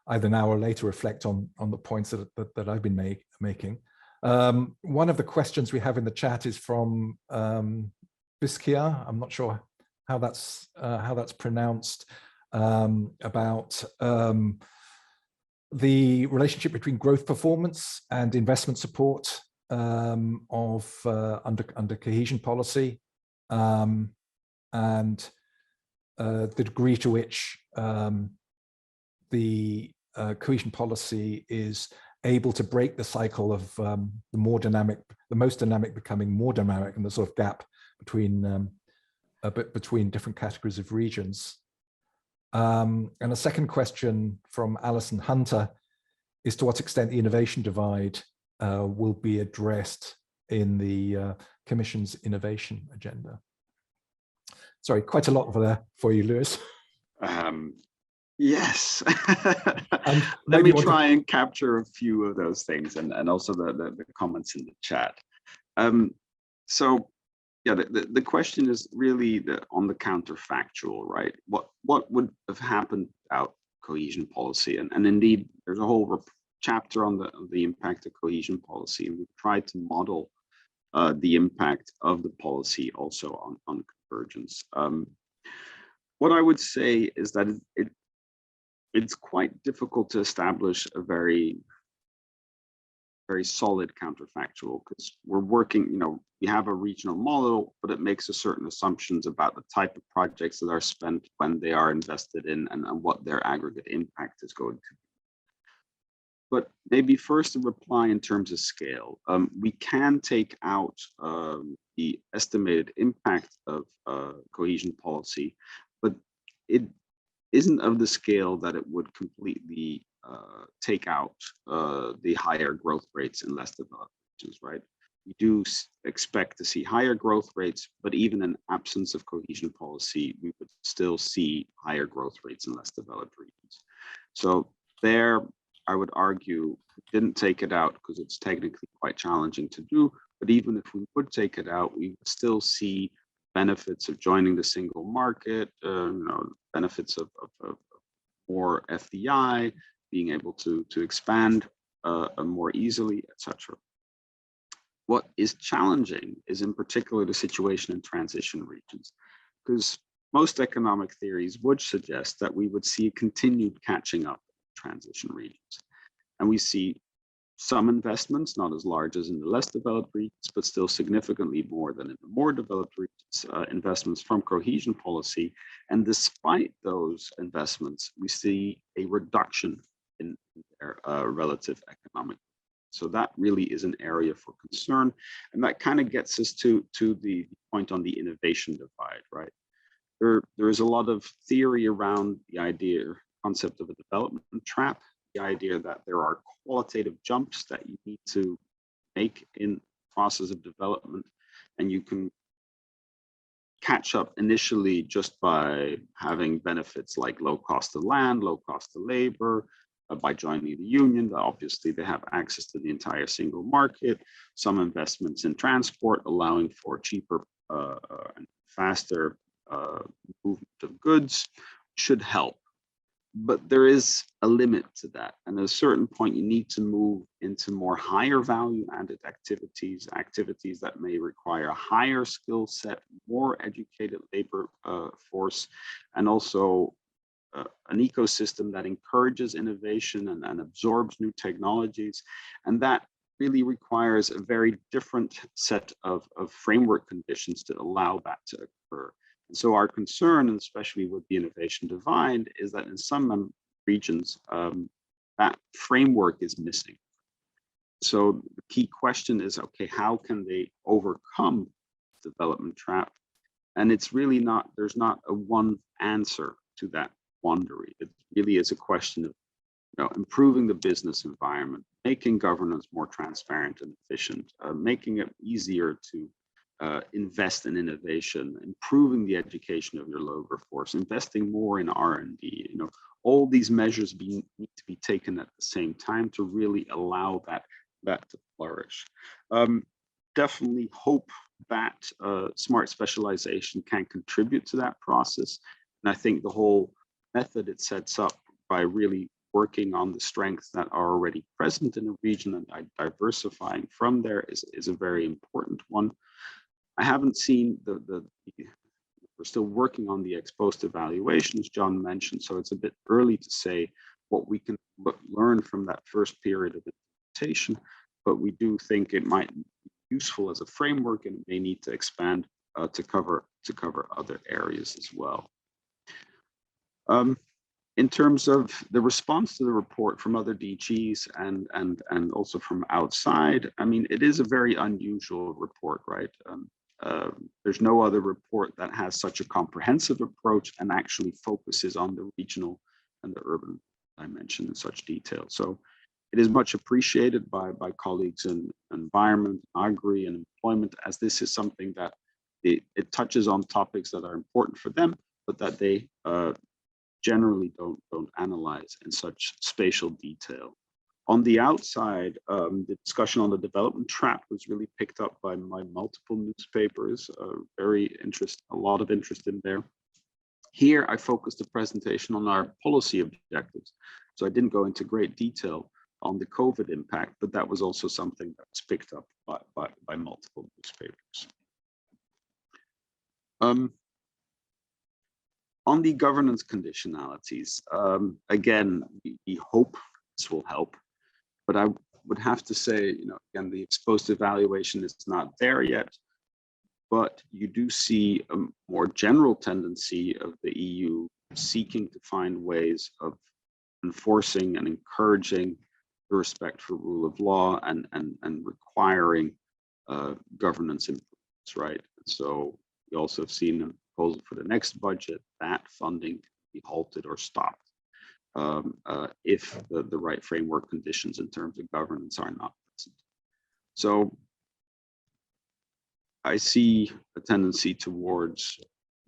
either now or later reflect on the points that I've been making. One of the questions we have in the chat is from Biskia. I'm not sure how that's pronounced, about the relationship between growth performance and investment support under cohesion policy, and the degree to which the cohesion policy is able to break the cycle of the most dynamic becoming more dynamic, and the sort of gap between different categories of regions. And a second question from Alison Hunter is, to what extent the innovation divide will be addressed in the Commission's innovation agenda? Sorry, quite a lot there for you, Lewis. Yes. Let me try and capture a few of those things, and also the comments in the chat. So yeah, the question is really on the counterfactual, right? What would have happened without cohesion policy? And indeed, there's a whole chapter on the impact of cohesion policy, and we've tried to model the impact of the policy also on convergence. What I would say is that it's quite difficult to establish a very solid counterfactual, because we're working, we have a regional model, but it makes a certain assumptions about the type of projects that are spent when they are invested in, and what their aggregate impact is going to be. But maybe first a reply in terms of scale. We can take out the estimated impact of cohesion policy, but it isn't of the scale that it would completely take out the higher growth rates in less developed regions, right? We do expect to see higher growth rates, but even in absence of cohesion policy, we would still see higher growth rates in less developed regions. So there, I would argue, didn't take it out because it's technically quite challenging to do, but even if we would take it out, we would still see benefits of joining the single market, benefits of more FDI, being able to expand more easily, etc. What is challenging is in particular the situation in transition regions, because most economic theories would suggest that we would see a continued catching up in transition regions. And we see some investments, not as large as in the less developed regions, but still significantly more than in the more developed regions, investments from cohesion policy. And despite those investments, we see a reduction in their relative economic. So that really is an area for concern. And that kind of gets us to the point on the innovation divide, right? There is a lot of theory around the concept of a development trap, the idea that there are qualitative jumps that you need to make in the process of development, and you can catch up initially just by having benefits like low cost of land, low cost of labor, by joining the union. Obviously they have access to the entire single market, some investments in transport allowing for cheaper and faster movement of goods should help. But there is a limit to that. And at a certain point, you need to move into more higher value added activities that may require a higher skill set, more educated labor force, and also an ecosystem that encourages innovation and absorbs new technologies. And that really requires a very different set of framework conditions to allow that to occur. And so our concern, and especially with the innovation divide, is that in some regions, that framework is missing. So the key question is, okay, how can they overcome development trap? And it's really not, there's not a one answer to that quandary. It really is a question of improving the business environment, making governance more transparent and efficient, making it easier to invest in innovation, improving the education of your labor force, investing more in R&D. All these measures need to be taken at the same time to really allow that to flourish. Definitely hope that smart specialization can contribute to that process. And I think the whole method it sets up by really working on the strengths that are already present in a region and diversifying from there is a very important one. I haven't seen we're still working on the ex-post evaluations John mentioned, so it's a bit early to say what we can learn from that first period of implementation, but we do think it might be useful as a framework and may need to expand to cover other areas as well. In terms of the response to the report from other DGs and also from outside, I mean, it is a very unusual report, right? There's no other report that has such a comprehensive approach and actually focuses on the regional and the urban dimension in such detail. So it is much appreciated by colleagues in environment, agri, and employment, as this is something that it touches on topics that are important for them, but that they generally don't analyze in such spatial detail. On the outside, the discussion on the development trap was really picked up by my multiple newspapers, a lot of interest in there. Here, I focused the presentation on our policy objectives. So I didn't go into great detail on the COVID impact, but that was also something that was picked up by multiple newspapers. On the governance conditionalities, again, we hope this will help, but I would have to say, again, the ex-post evaluation is not there yet, but you do see a more general tendency of the EU seeking to find ways of enforcing and encouraging the respect for rule of law and requiring governance improvements, right? So we also have seen a proposal for the next budget that funding can be halted or stopped if the right framework conditions in terms of governance are not present. So I see a tendency towards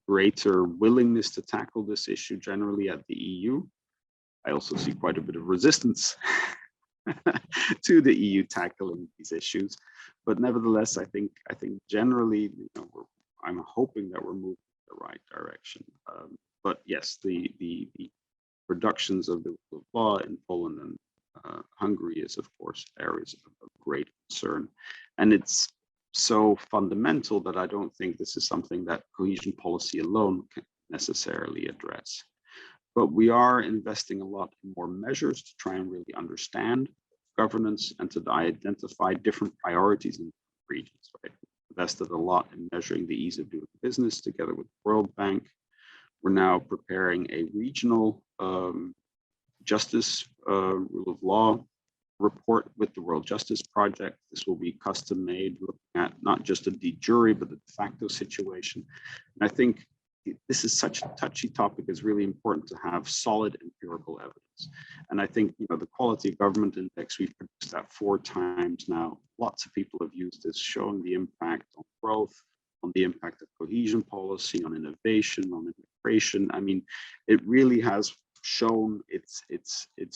greater willingness to tackle this issue generally at the EU. I also see quite a bit of resistance to the EU tackling these issues, but nevertheless, I think generally, I'm hoping that we're moving in the right direction. But yes, the reductions of the rule of law in Poland and Hungary is, of course, areas of great concern, and it's so fundamental that I don't think this is something that cohesion policy alone can necessarily address. But we are investing a lot in more measures to try and really understand governance and to identify different priorities in regions, right? Invested a lot in measuring the ease of doing business together with the World Bank. We're now preparing a regional justice rule of law report with the World Justice Project. This will be custom made, looking at not just a de jure, but the de facto situation. And I think this is such a touchy topic. It's really important to have solid empirical evidence. And I think, the Quality of Government Index, we've produced that 4 times now. Lots of people have used this, showing the impact on growth, on the impact of cohesion policy, on innovation, on immigration. I mean, it really has shown its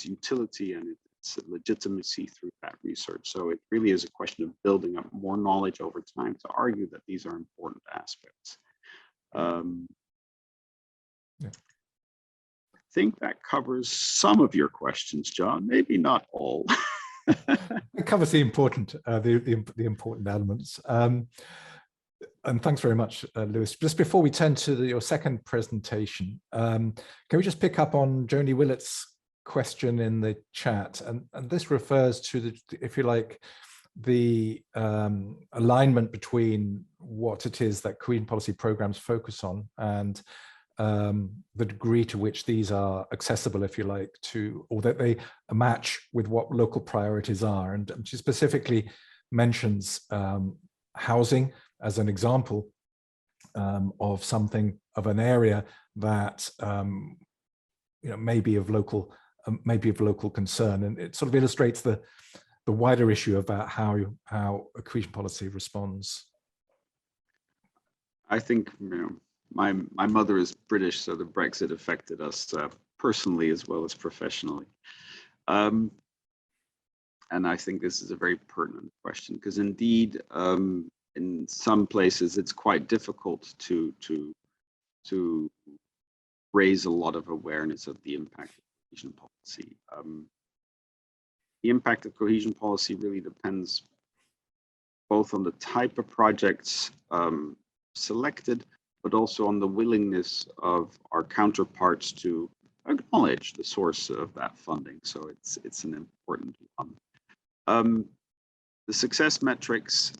utility and its legitimacy through that research. So it really is a question of building up more knowledge over time to argue that these are important aspects. Yeah. I think that covers some of your questions, John. Maybe not all. It covers the important elements. And thanks very much, Lewis. Just before we turn to your second presentation, can we just pick up on Joni Willett's question in the chat? And this refers to the, if you like, the alignment between what it is that cohesion policy programs focus on and the degree to which these are accessible, if you like, to, or that they match with what local priorities are. And she specifically mentions housing as an example of something, of an area that may be of local concern, and it sort of illustrates the wider issue about how a cohesion policy responds. I think my mother is British, so the Brexit affected us personally as well as professionally. And I think this is a very pertinent question, because indeed, in some places, it's quite difficult to raise a lot of awareness of the impact of cohesion policy. The impact of cohesion policy really depends both on the type of projects selected, but also on the willingness of our counterparts to acknowledge the source of that funding. So it's an important one. The success metrics,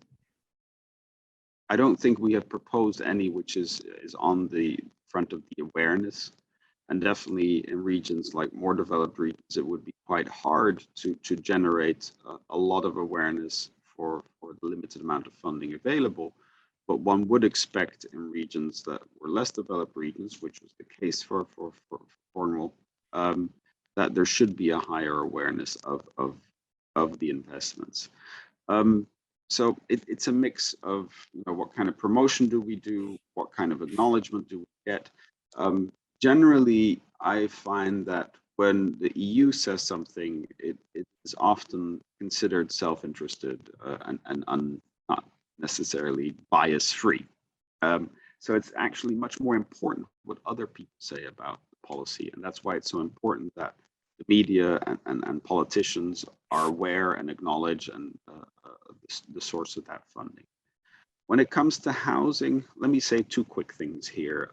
I don't think we have proposed any which is on the front of the awareness. And definitely in regions like more developed regions, it would be quite hard to generate a lot of awareness for the limited amount of funding available. But one would expect in regions that were less developed regions, which was the case for Cornwall, that there should be a higher awareness of the investments. So it's a mix of what kind of promotion do we do, what kind of acknowledgement do we get. Generally, I find that when the EU says something, it is often considered self-interested and not necessarily bias-free. So it's actually much more important what other people say about the policy, and that's why it's so important that the media and politicians are aware and acknowledge the source of that funding. When it comes to housing, let me say two quick things here.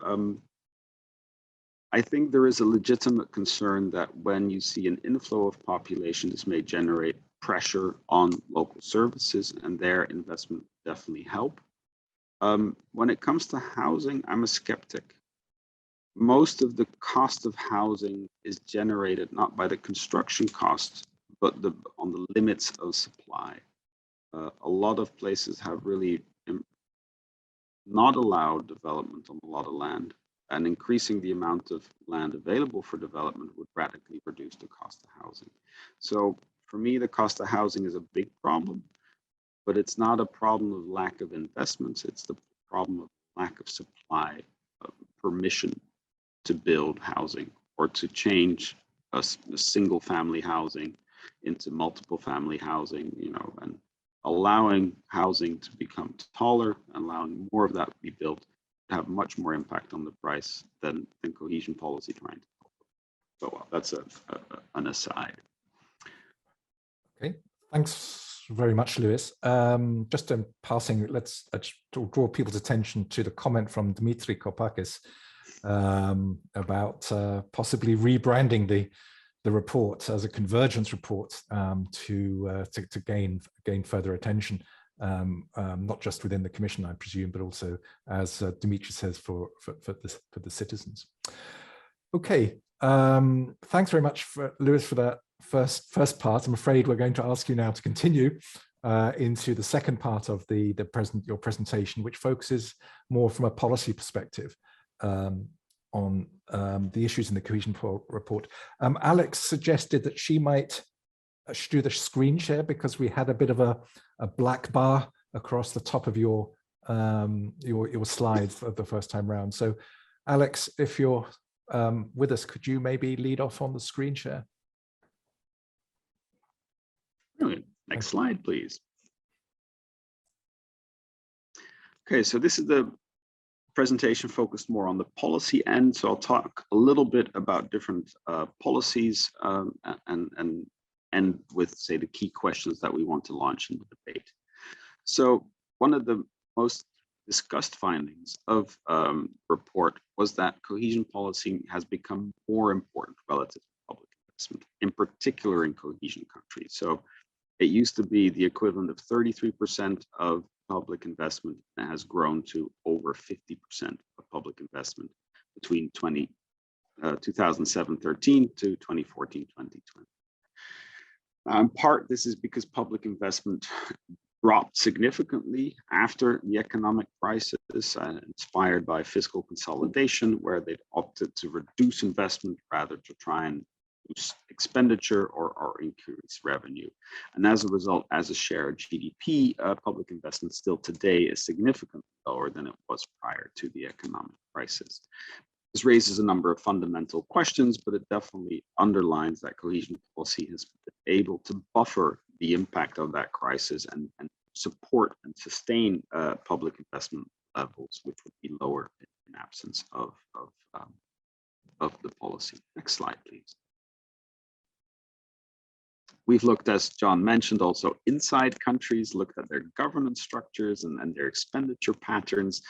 I think there is a legitimate concern that when you see an inflow of population, this may generate pressure on local services, and their investment definitely help. When it comes to housing, I'm a skeptic. Most of the cost of housing is generated not by the construction costs, but on the limits of supply. A lot of places have really not allowed development on a lot of land, and increasing the amount of land available for development would radically reduce the cost of housing. So for me, the cost of housing is a big problem, but it's not a problem of lack of investments. It's the problem of lack of supply, of permission to build housing or to change a single family housing into multiple family housing, and allowing housing to become taller, allowing more of that to be built, have much more impact on the price than cohesion policy trying to help. So that's an aside. Okay, thanks very much, Lewis. Just in passing, let's draw people's attention to the comment from Dimitri Kopakis about possibly rebranding the report as a convergence report to gain further attention. Not just within the Commission, I presume, but also, as Dimitri says, for the citizens. Okay, thanks very much, Lewis, for that first part. I'm afraid we're going to ask you now to continue into the second part of your presentation, which focuses more from a policy perspective on the issues in the cohesion report. Alex suggested that she might do the screen share because we had a bit of a black bar across the top of your slides for the first time round. So Alex, if you're with us, could you maybe lead off on the screen share? Brilliant. Next slide, please. Okay, so this is the presentation focused more on the policy end. So I'll talk a little bit about different policies and with, say, the key questions that we want to launch in the debate. So one of the most discussed findings of report was that cohesion policy has become more important relative to public investment, in particular in cohesion countries. So it used to be the equivalent of 33% of public investment, and has grown to over 50% of public investment between 2007-13 to 2014-2020. In part, this is because public investment dropped significantly after the economic crisis, inspired by fiscal consolidation, where they opted to reduce investment rather to try and reduce expenditure or increase revenue. And as a result, as a share of GDP, public investment still today is significantly lower than it was prior to the economic crisis. This raises a number of fundamental questions, but it definitely underlines that cohesion policy has been able to buffer the impact of that crisis and support and sustain public investment levels, which would be lower in absence of the policy. Next slide, please. We've looked, as John mentioned, also inside countries, looked at their governance structures and their expenditure patterns.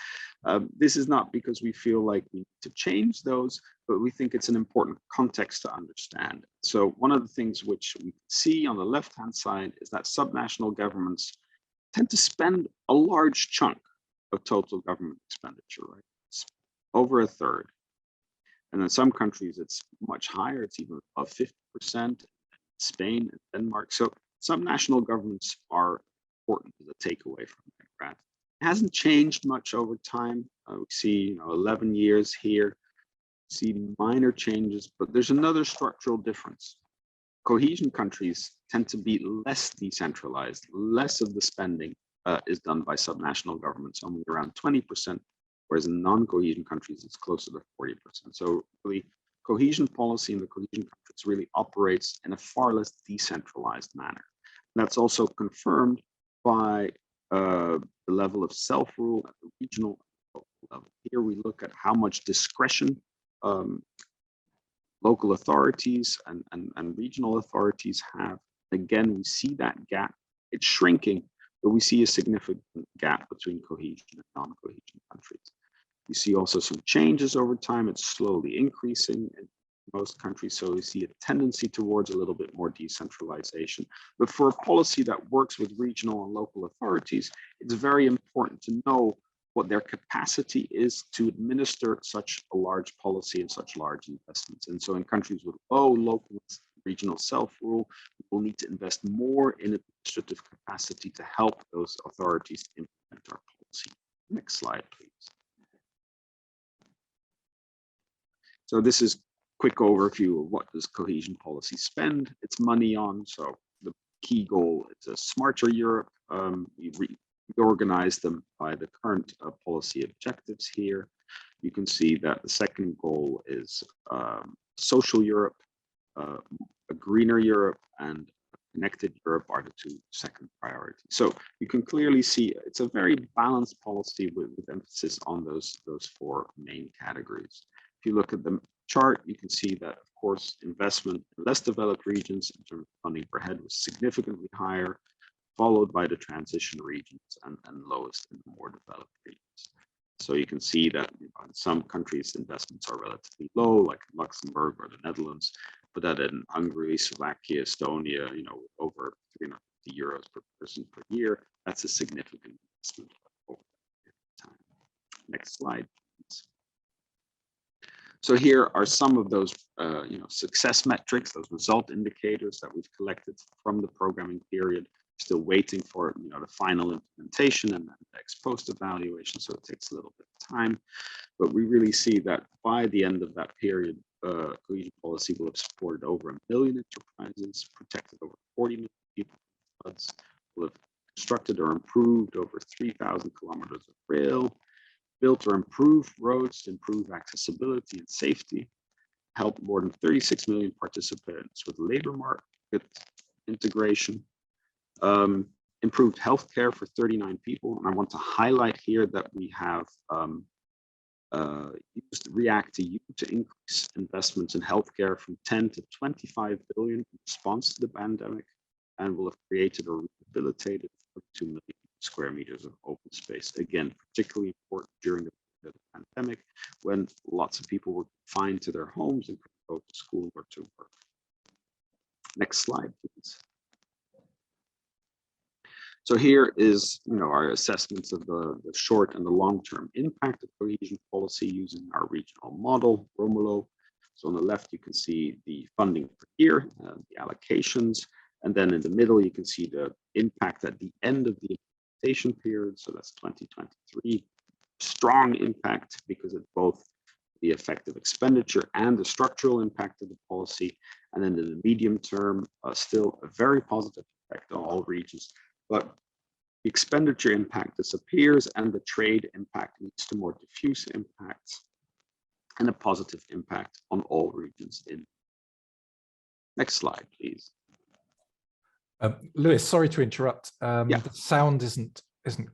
This is not because we feel like we need to change those, but we think it's an important context to understand. So one of the things which we see on the left-hand side is that subnational governments tend to spend a large chunk of total government expenditure, right? It's over a third. And in some countries, it's much higher. It's even above 50%. Spain and Denmark. So some national governments are important as a takeaway from that graph. It hasn't changed much over time. We see 11 years here, see minor changes, but there's another structural difference. Cohesion countries tend to be less decentralized. Less of the spending is done by subnational governments, only around 20%, whereas in non-cohesion countries, it's closer to 40%. So really, cohesion policy in the cohesion countries really operates in a far less decentralized manner. And that's also confirmed by the level of self-rule at the regional and local level. Here we look at how much discretion local authorities and regional authorities have. Again, we see that gap. It's shrinking, but we see a significant gap between cohesion and non-cohesion countries. We see also some changes over time. It's slowly increasing in most countries. So we see a tendency towards a little bit more decentralization. But for a policy that works with regional and local authorities, it's very important to know what their capacity is to administer such a large policy and such large investments. And so in countries with low local regional self-rule, we will need to invest more in administrative capacity to help those authorities implement our policy. Next slide, please. So this is a quick overview of what does cohesion policy spend its money on. So the key goal is a smarter Europe. We reorganize them by the current policy objectives here. You can see that the second goal is social Europe, a greener Europe, and connected Europe are the two second priorities. So you can clearly see it's a very balanced policy with emphasis on those four main categories. If you look at the chart, you can see that, of course, investment in less developed regions in terms of funding per head was significantly higher, followed by the transition regions and lowest in the more developed regions. So you can see that in some countries, investments are relatively low, like Luxembourg or the Netherlands, but that in Hungary, Slovakia, Estonia, over 350 euros per person per year, that's a significant investment over time. Next slide, please. So here are some of those success metrics, those result indicators that we've collected from the programming period. Still waiting for the final implementation and the ex post evaluation, so it takes a little bit of time. But we really see that by the end of that period, cohesion policy will have supported over 1 million enterprises, protected over 40 million people from floods, will have constructed or improved over 3,000 kilometers of rail, built or improved roads to improve accessibility and safety, helped more than 36 million participants with labor market integration, improved healthcare for 39 people. And I want to highlight here that we have used REACT-EU to increase investments in healthcare from 10 to 25 billion in response to the pandemic, and will have created or rehabilitated 2 million square meters of open space. Again, particularly important during the pandemic, when lots of people were confined to their homes and couldn't go to school or to work. Next slide, please. So here is, our assessments of the short and the long-term impact of cohesion policy using our regional model, Romulo. So on the left, you can see the funding per year, the allocations, and then in the middle, you can see the impact at the end of the implementation period. So that's 2023. Strong impact because of both the effective expenditure and the structural impact of the policy. And then in the medium term, still a very positive effect on all regions. But the expenditure impact disappears and the trade impact leads to more diffuse impacts and a positive impact on all regions. Next slide, please. Lewis, sorry to interrupt. Yeah. The sound isn't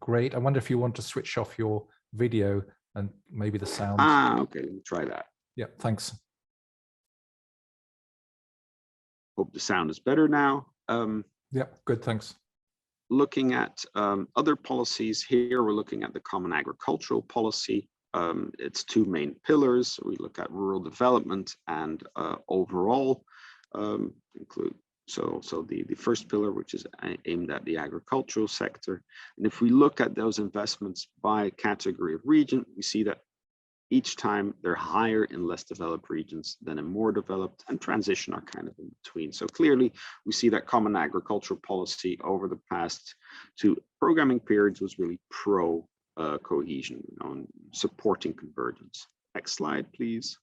great. I wonder if you want to switch off your video and maybe the sound. Okay, let me try that. Yeah, thanks. Hope the sound is better now. Yeah, good, thanks. Looking at other policies here, we're looking at the Common Agricultural Policy. Its two main pillars. We look at rural development and overall include. So the first pillar, which is aimed at the agricultural sector. And if we look at those investments by category of region, we see that each time they're higher in less developed regions than in more developed, and transition are kind of in between. So clearly we see that Common Agricultural Policy over the past two programming periods was really pro cohesion, on supporting convergence. Next slide, please.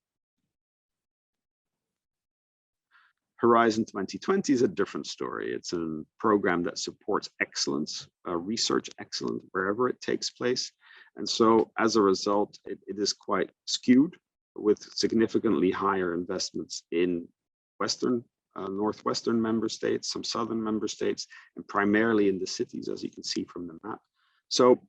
Horizon 2020 is a different story. It's a program that supports excellence, research excellence, wherever it takes place. And so as a result, it is quite skewed with significantly higher investments in northwestern member states, some southern member states, and primarily in the cities, as you can see from the map. So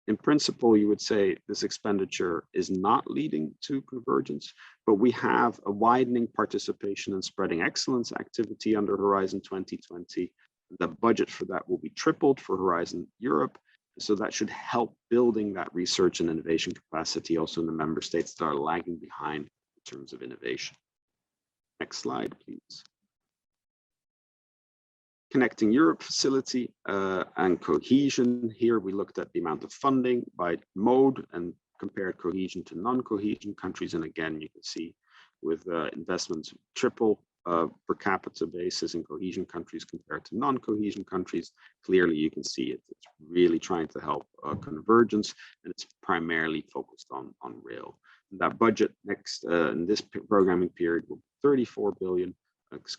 in principle, you would say this expenditure is not leading to convergence, but we have a widening participation in spreading excellence activity under Horizon 2020. The budget for that will be tripled for Horizon Europe. So that should help building that research and innovation capacity also in the member states that are lagging behind in terms of innovation. Next slide, please. Connecting Europe facility and cohesion. Here we looked at the amount of funding by mode and compared cohesion to non-cohesion countries. And again, you can see with investments triple per capita basis in cohesion countries compared to non-cohesion countries. Clearly, you can see it's really trying to help convergence, and it's primarily focused on rail. And that budget next in this programming period will be 34 billion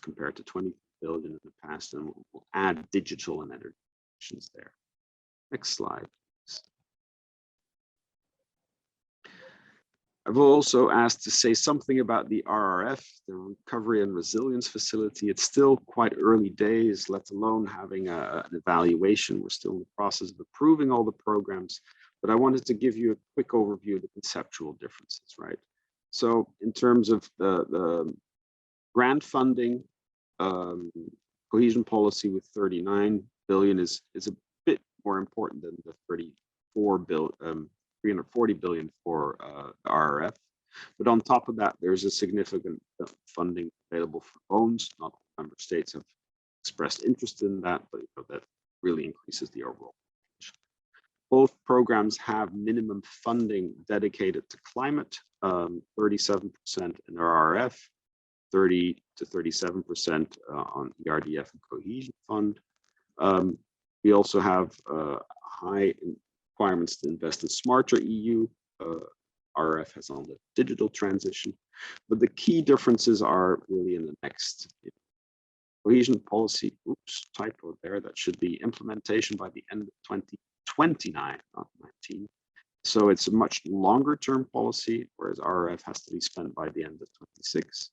compared to 20 billion in the past, and we'll add digital and energy options there. Next slide. I've also asked to say something about the RRF, the Recovery and Resilience Facility. It's still quite early days, let alone having an evaluation. We're still in the process of approving all the programs, but I wanted to give you a quick overview of the conceptual differences, right? So in terms of the grant funding, cohesion policy with 39 billion is a bit more important than the 340 billion for RRF. But on top of that, there's a significant funding available for loans. Not all member states have expressed interest in that, but that really increases the overall. Both programs have minimum funding dedicated to climate, 37% in RRF, 30 to 37% on ERDF and Cohesion Fund. We also have high requirements to invest in smarter EU. RRF has on the digital transition, but the key differences are really in the next. Cohesion policy, oops, typo there, that should be implementation by the end of 2029, not 19. So it's a much longer term policy, whereas RRF has to be spent by the end of 26.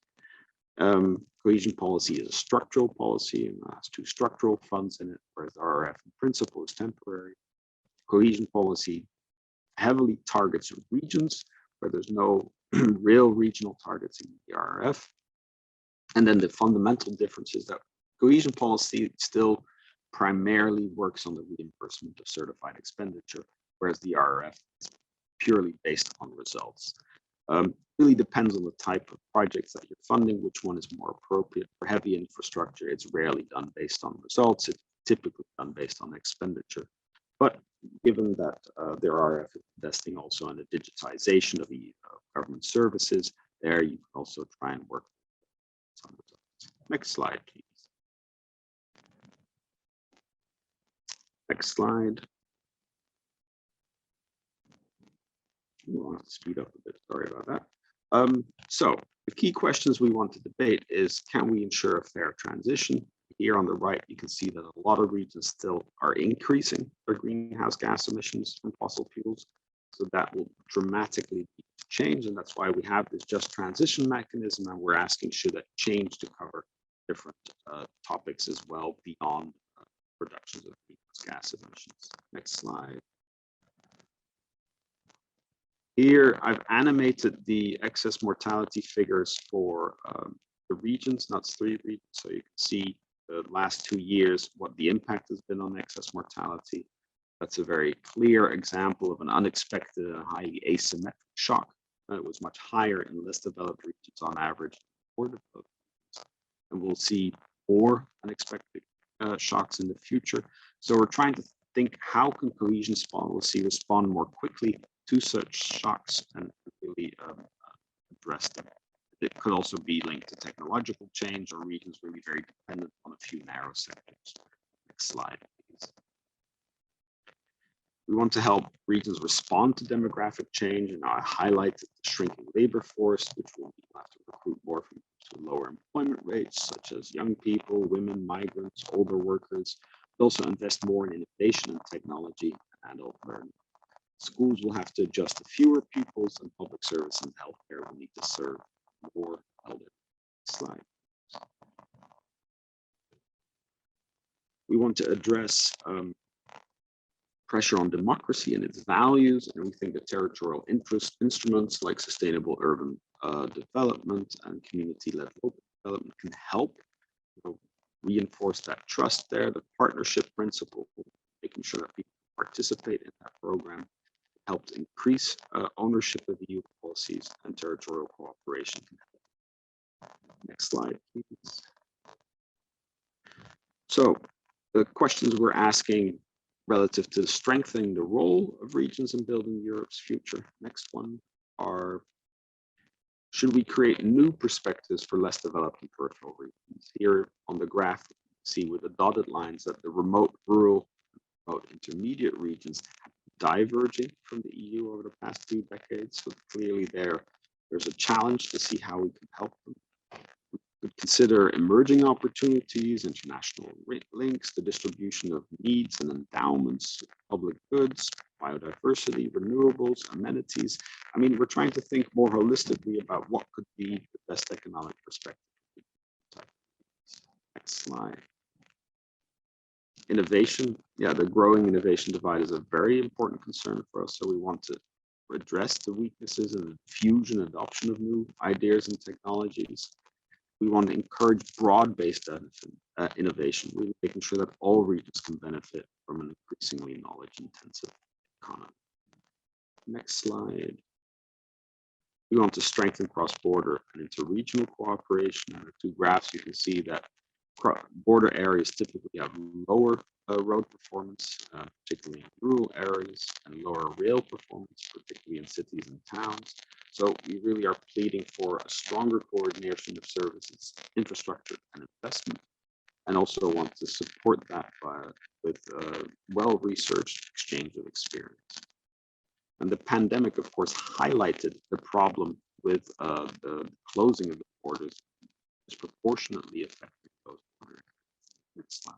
Cohesion policy is a structural policy and has 2 structural funds in it, whereas RRF in principle is temporary. Cohesion policy heavily targets regions where there's no real regional targets in the RRF. And then the fundamental difference is that cohesion policy still primarily works on the reimbursement of certified expenditure, whereas the RRF is purely based on results. Really depends on the type of projects that you're funding, which one is more appropriate. For heavy infrastructure, it's rarely done based on results. It's typically done based on expenditure. But given that there are investing also in the digitization of the government services, there you can also try and work on results. Next slide, please. Next slide. We'll have to speed up a bit, sorry about that. So the key questions we want to debate is, can we ensure a fair transition? Here on the right, you can see that a lot of regions still are increasing their greenhouse gas emissions from fossil fuels. So that will dramatically change, and that's why we have this just transition mechanism, and we're asking, should it change to cover different topics as well beyond reductions of greenhouse gas emissions. Next slide. Here, I've animated the excess mortality figures for the regions, NUTS 3 regions, so you can see the last 2 years, what the impact has been on excess mortality. That's a very clear example of an unexpected and highly asymmetric shock. It was much higher in less developed regions on average, and we'll see more unexpected shocks in the future. So we're trying to think, how can cohesion policy respond more quickly to such shocks and really address them? It could also be linked to technological change, or regions really very dependent on a few narrow sectors. Next slide, please. We want to help regions respond to demographic change, and I highlighted the shrinking labor force, which will have to recruit more from lower employment rates, such as young people, women, migrants, older workers. But also invest more in innovation and technology and adult learning. Schools will have to adjust to fewer pupils, and public service and healthcare will need to serve more elderly. Slide. We want to address pressure on democracy and its values, and we think that territorial interest instruments like sustainable urban development and community-led local development can help reinforce that trust there. The partnership principle, making sure that people participate in that program, helped increase ownership of EU policies, and territorial cooperation. Next slide, please. So the questions we're asking relative to strengthening the role of regions in building Europe's future. Next one are, should we create new perspectives for less developed and peripheral regions? Here on the graph, you can see with the dotted lines that the remote, rural, remote intermediate regions have diverging from the EU over the past 2 decades. So clearly there's a challenge to see how we can help them. We could consider emerging opportunities, international links, the distribution of needs and endowments, public goods, biodiversity, renewables, amenities. I mean, we're trying to think more holistically about what could be the best economic perspective. Next slide. Innovation, yeah, the growing innovation divide is a very important concern for us. So we want to address the weaknesses in the fusion and adoption of new ideas and technologies. We want to encourage broad-based innovation, really making sure that all regions can benefit from an increasingly knowledge-intensive economy. Next slide. We want to strengthen cross-border and interregional cooperation. In the 2 graphs, you can see that border areas typically have lower road performance, particularly in rural areas, and lower rail performance, particularly in cities and towns. So we really are pleading for a stronger coordination of services, infrastructure, and investment, and also want to support that with well-researched exchange of experience. And the pandemic, of course, highlighted the problem with the closing of the borders disproportionately affecting those borders. Next slide.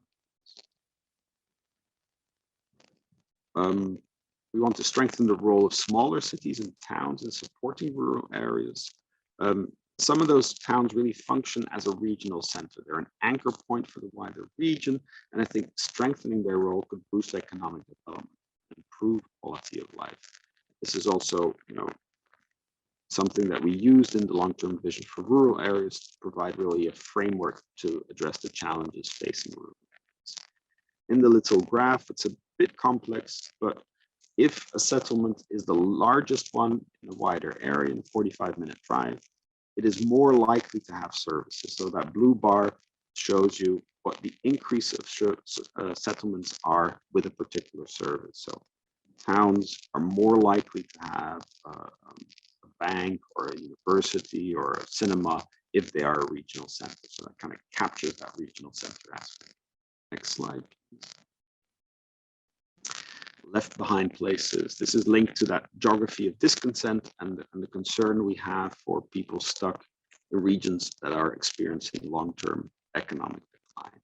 We want to strengthen the role of smaller cities and towns in supporting rural areas. Some of those towns really function as a regional center. They're an anchor point for the wider region, and I think strengthening their role could boost economic development and improve quality of life. This is also, something that we used in the long-term vision for rural areas to provide really a framework to address the challenges facing rural areas. in the little graph, it's a bit complex, but if a settlement is the largest one in a wider area, in a 45-minute drive, it is more likely to have services. So that blue bar shows you what the increase of settlements are with a particular service. So towns are more likely to have a bank or a university or a cinema if they are a regional center. So that kind of captures that regional center aspect. Next slide, please. Left behind places. This is linked to that geography of discontent and the concern we have for people stuck in regions that are experiencing long-term economic decline.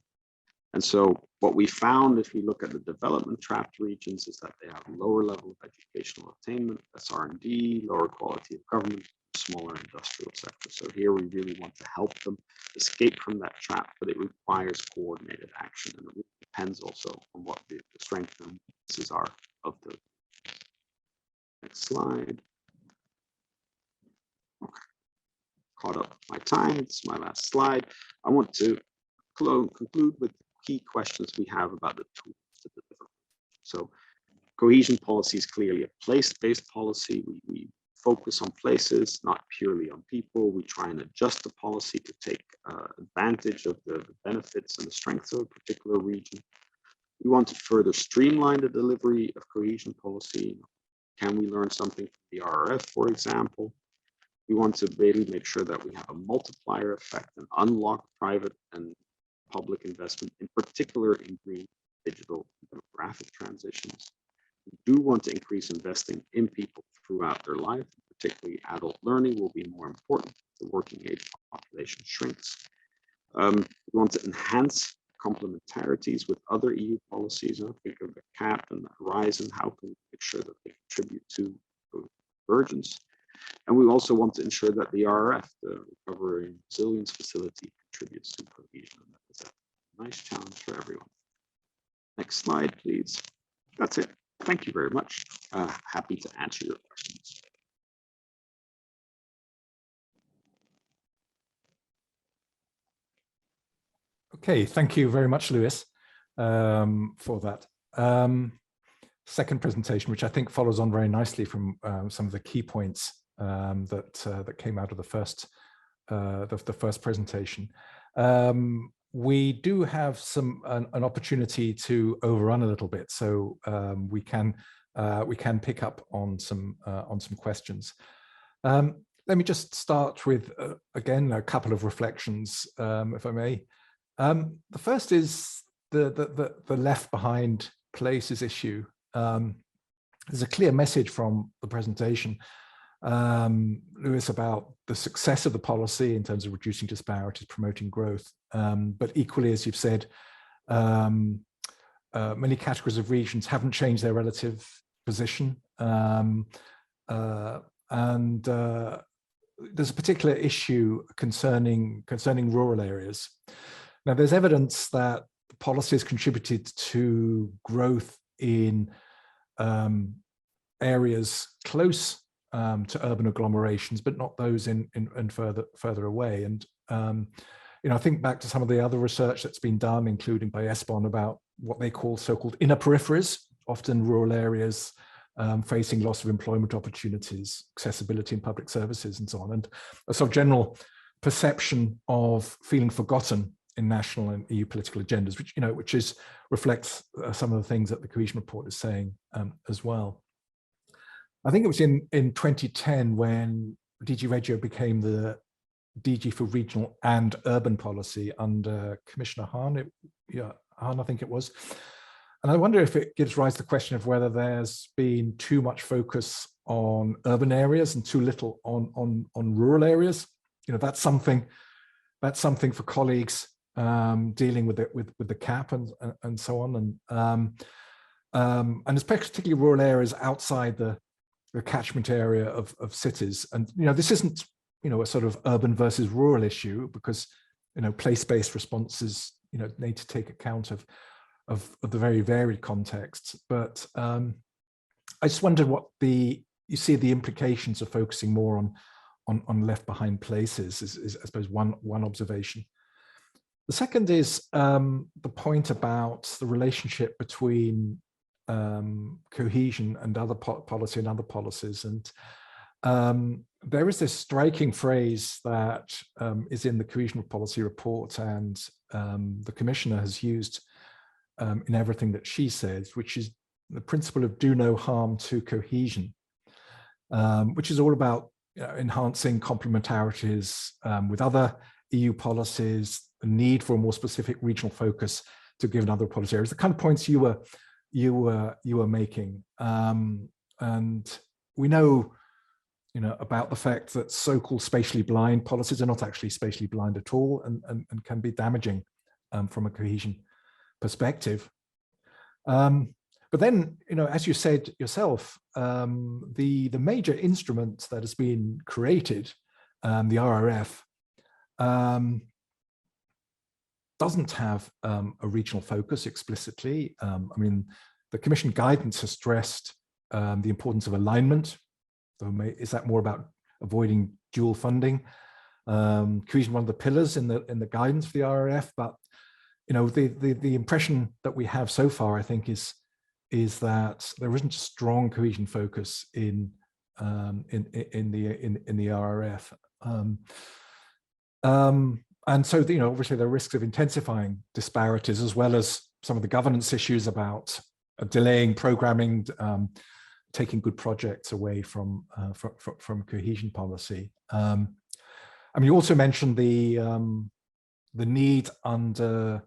And so what we found, if we look at the development trapped regions, is that they have lower level of educational attainment, that's R&D, lower quality of government, smaller industrial sector. So here we really want to help them escape from that trap, but it requires coordinated action, and it really depends also on what the strengths and weaknesses are of the. Next slide. Okay, caught up my time. It's my last slide. I want to conclude with key questions we have about the tools to deliver. So cohesion policy is clearly a place-based policy. We focus on places, not purely on people. We try and adjust the policy to take advantage of the benefits and the strengths of a particular region. We want to further streamline the delivery of cohesion policy. Can we learn something from the RRF, for example? We want to really make sure that we have a multiplier effect and unlock private and public investment, in particular in green, digital, and demographic transitions. We do want to increase investing in people throughout their life, particularly adult learning will be more important. The working age population shrinks. We want to enhance complementarities with other EU policies. Think of the CAP and the Horizon. How can we make sure that they contribute to convergence? And we also want to ensure that the RRF, the Recovery and Resilience Facility, contributes to cohesion. And that is a nice challenge for everyone. Next slide, please. That's it. Thank you very much. Happy to answer your questions. Okay, thank you very much, Lewis, for that. Second presentation, which I think follows on very nicely from some of the key points that came out of the first presentation. We do have an opportunity to overrun a little bit, so we can pick up on some questions. Let me just start with again a couple of reflections, if I may. The first is the left behind places issue. There's a clear message from the presentation, Lewis, about the success of the policy in terms of reducing disparities, promoting growth. But equally, as you've said, many categories of regions haven't changed their relative position. There's a particular issue concerning rural areas. Now, there's evidence that the policy has contributed to growth in areas close to urban agglomerations, but not those in further away. And I think back to some of the other research that's been done, including by ESPON, about what they call so-called inner peripheries, often rural areas facing loss of employment opportunities, accessibility in public services, and so on, and a sort of general perception of feeling forgotten in national and EU political agendas, which reflects some of the things that the cohesion report is saying as well. I think it was in 2010 when DG Regio became the DG for regional and urban policy under Commissioner Hahn. Hahn, I think it was. And I wonder if it gives rise to the question of whether there's been too much focus on urban areas and too little on rural areas. That's something for colleagues dealing with it with the CAP and so on, and it's particularly rural areas outside the catchment area of cities. And this isn't a sort of urban versus rural issue, because place-based responses need to take account of the very varied contexts. But I just wondered what you see the implications of focusing more on left behind places is I suppose one observation. The second is the point about the relationship between cohesion and other policy and other policies. And there is this striking phrase that is in the cohesion policy report, and the Commissioner has used in everything that she says, which is the principle of do no harm to cohesion, which is all about enhancing complementarities with other EU policies, the need for a more specific regional focus to given other policy areas. The kind of points you were making, and we know, about the fact that so-called spatially blind policies are not actually spatially blind at all, and can be damaging from a cohesion perspective. But then, as you said yourself, the major instrument that has been created, the RRF, doesn't have a regional focus explicitly. I mean, the Commission guidance has stressed the importance of alignment. So is that more about avoiding dual funding? Cohesion, one of the pillars in the guidance for the RRF, but the impression that we have so far, I think, is that there isn't a strong cohesion focus in the RRF. And so, obviously there are risks of intensifying disparities, as well as some of the governance issues about delaying programming, taking good projects away from cohesion policy. I mean, you also mentioned the need under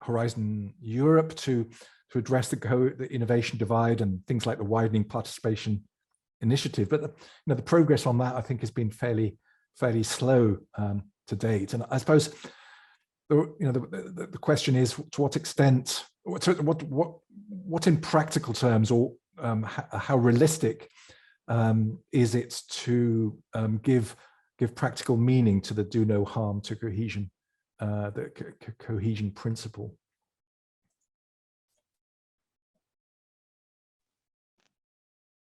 Horizon Europe to address the innovation divide and things like the widening participation initiative, but the progress on that, I think, has been fairly slow to date. And I suppose the question is, to what extent, what in practical terms, or how realistic is it to give practical meaning to the do no harm to cohesion, the cohesion principle?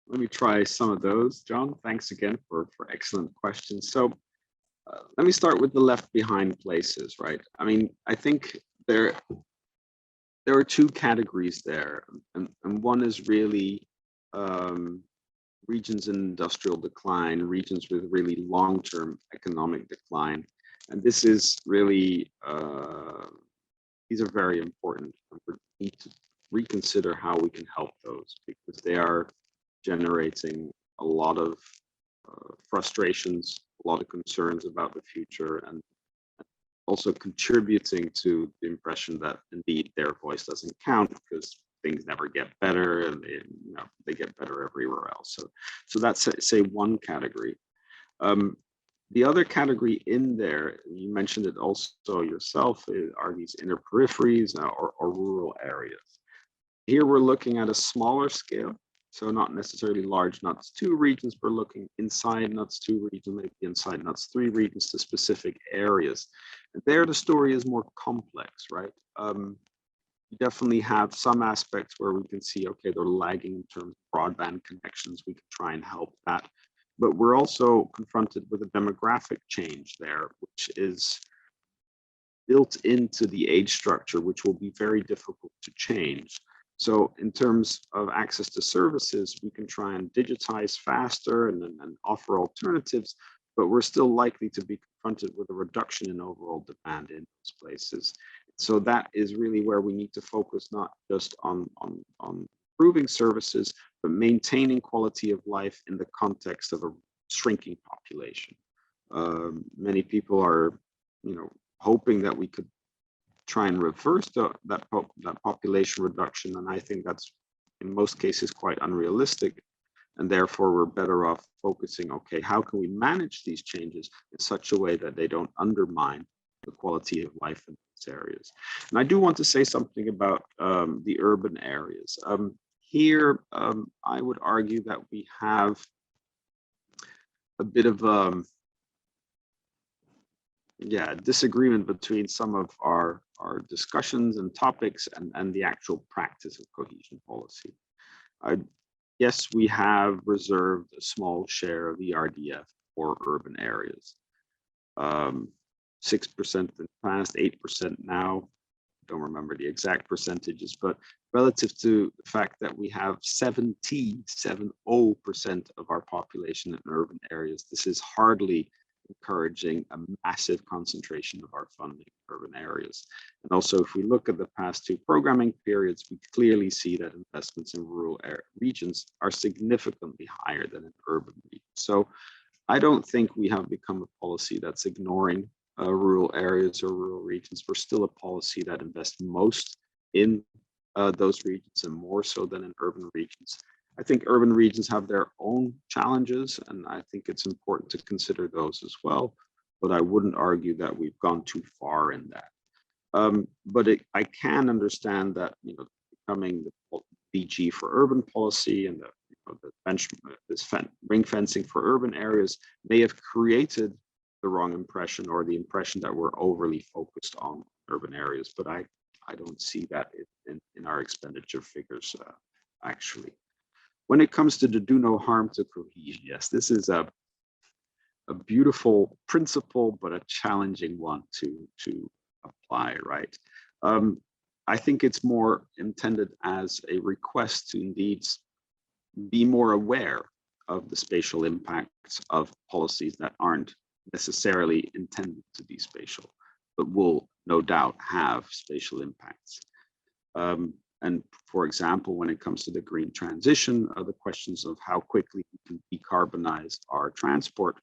Let me try some of those, John. Thanks again for excellent questions. So let me start with the left behind places, right? I mean, I think there are two categories there, and one is really regions in industrial decline, regions with really long-term economic decline. And this is really, these are very important. We need to reconsider how we can help those, because they are generating a lot of frustrations, a lot of concerns about the future, and also contributing to the impression that indeed their voice doesn't count, because things never get better, and they get better everywhere else. So that's, say, one category. The other category in there, you mentioned it also yourself, are these inner peripheries or rural areas. Here we're looking at a smaller scale, so not necessarily large NUTS 2 regions, but looking inside NUTS 2 regions, maybe inside NUTS 3 regions, to specific areas. And there the story is more complex, right? You definitely have some aspects where we can see, okay, they're lagging in terms of broadband connections. We can try and help that. But we're also confronted with a demographic change there, which is built into the age structure, which will be very difficult to change. So in terms of access to services, we can try and digitize faster and offer alternatives, but we're still likely to be confronted with a reduction in overall demand in those places. So that is really where we need to focus, not just on improving services, but maintaining quality of life in the context of a shrinking population. Many people are, hoping that we could try and reverse that population reduction, and I think that's in most cases quite unrealistic, and therefore we're better off focusing, okay, how can we manage these changes in such a way that they don't undermine the quality of life in these areas. And I do want to say something about the urban areas. Here, I would argue that we have a bit of disagreement between some of our discussions and topics and the actual practice of cohesion policy. Yes, we have reserved a small share of the RDF for urban areas. 6% in the past, 8% now. Don't remember the exact percentages, but relative to the fact that we have 70% of our population in urban areas, this is hardly encouraging a massive concentration of our funding in urban areas. And also, if we look at the past 2 programming periods, we clearly see that investments in rural regions are significantly higher than in urban regions. So I don't think we have become a policy that's ignoring rural areas or rural regions. We're still a policy that invests most in those regions and more so than in urban regions. I think urban regions have their own challenges, and I think it's important to consider those as well. But I wouldn't argue that we've gone too far in that. But I can understand that, you know, becoming the DG for urban policy and this ring fencing for urban areas may have created the wrong impression, or the impression that we're overly focused on urban areas. But I don't see that in our expenditure figures, actually. When it comes to the do no harm to cohesion, yes, this is a beautiful principle, but a challenging one to apply, right? I think it's more intended as a request to indeed be more aware of the spatial impacts of policies that aren't necessarily intended to be spatial, but will no doubt have spatial impacts. And for example, when it comes to the green transition, the questions of how quickly we can decarbonize our transport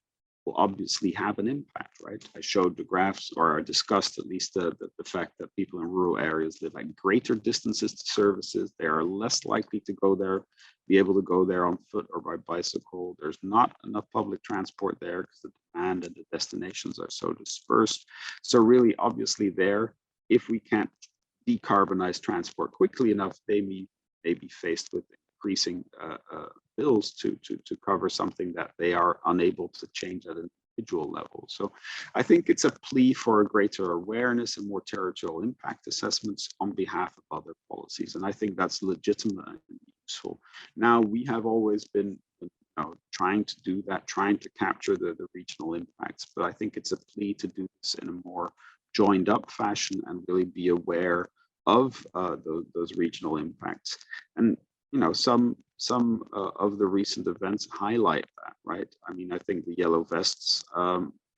will obviously have an impact, right? I showed the graphs, or I discussed at least the fact that people in rural areas live at greater distances to services. They are less likely to go there, be able to go there on foot or by bicycle. There's not enough public transport there because the demand and the destinations are so dispersed. So really, obviously there, if we can't decarbonize transport quickly enough, they may be faced with increasing bills to cover something that they are unable to change at an individual level. So I think it's a plea for a greater awareness and more territorial impact assessments on behalf of other policies. And I think that's legitimate and useful. Now, we have always been trying to do that, trying to capture the regional impacts, but I think it's a plea to do this in a more joined up fashion and really be aware of those regional impacts. And you know, some of the recent events highlight that, right? I mean, I think the yellow vests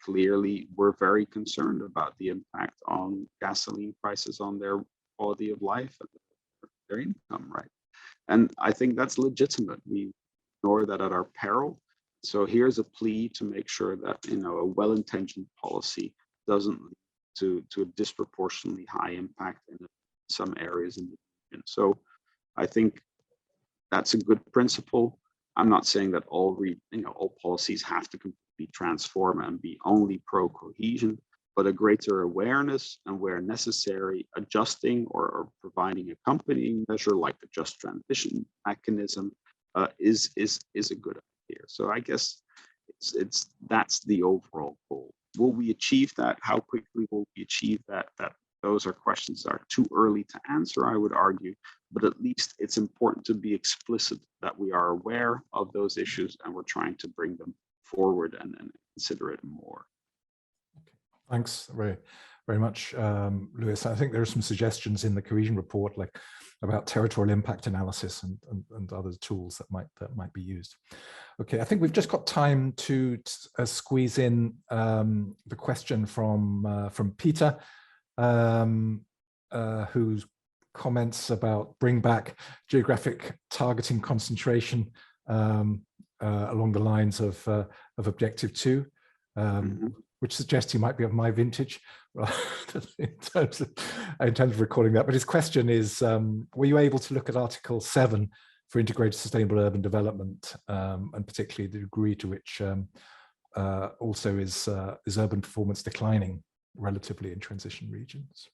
clearly were very concerned about the impact on gasoline prices on their quality of life and their income, right? And I think that's legitimate. We ignore that at our peril. So here's a plea to make sure that, you know, a well-intentioned policy doesn't lead to a disproportionately high impact in some areas in the region. So I think that's a good principle. I'm not saying that all policies have to completely transform and be only pro-cohesion, but a greater awareness and where necessary, adjusting or providing accompanying measure like the just transition mechanism is a good idea. So I guess that's the overall goal. Will we achieve that? How quickly will we achieve that? Those are questions that are too early to answer, I would argue, but at least it's important to be explicit that we are aware of those issues and we're trying to bring them forward and consider it more. Okay. Thanks very, very much, Lewis. I think there are some suggestions in the cohesion report, like about territorial impact analysis and other tools that might be used. Okay, I think we've just got time to squeeze in the question from Peter, whose comments about bring back geographic targeting concentration along the lines of Objective 2, which suggests he might be of my vintage in terms of recording that. But his question is, were you able to look at Article 7 for integrated sustainable urban development, and particularly the degree to which also is urban performance declining relatively in transition regions?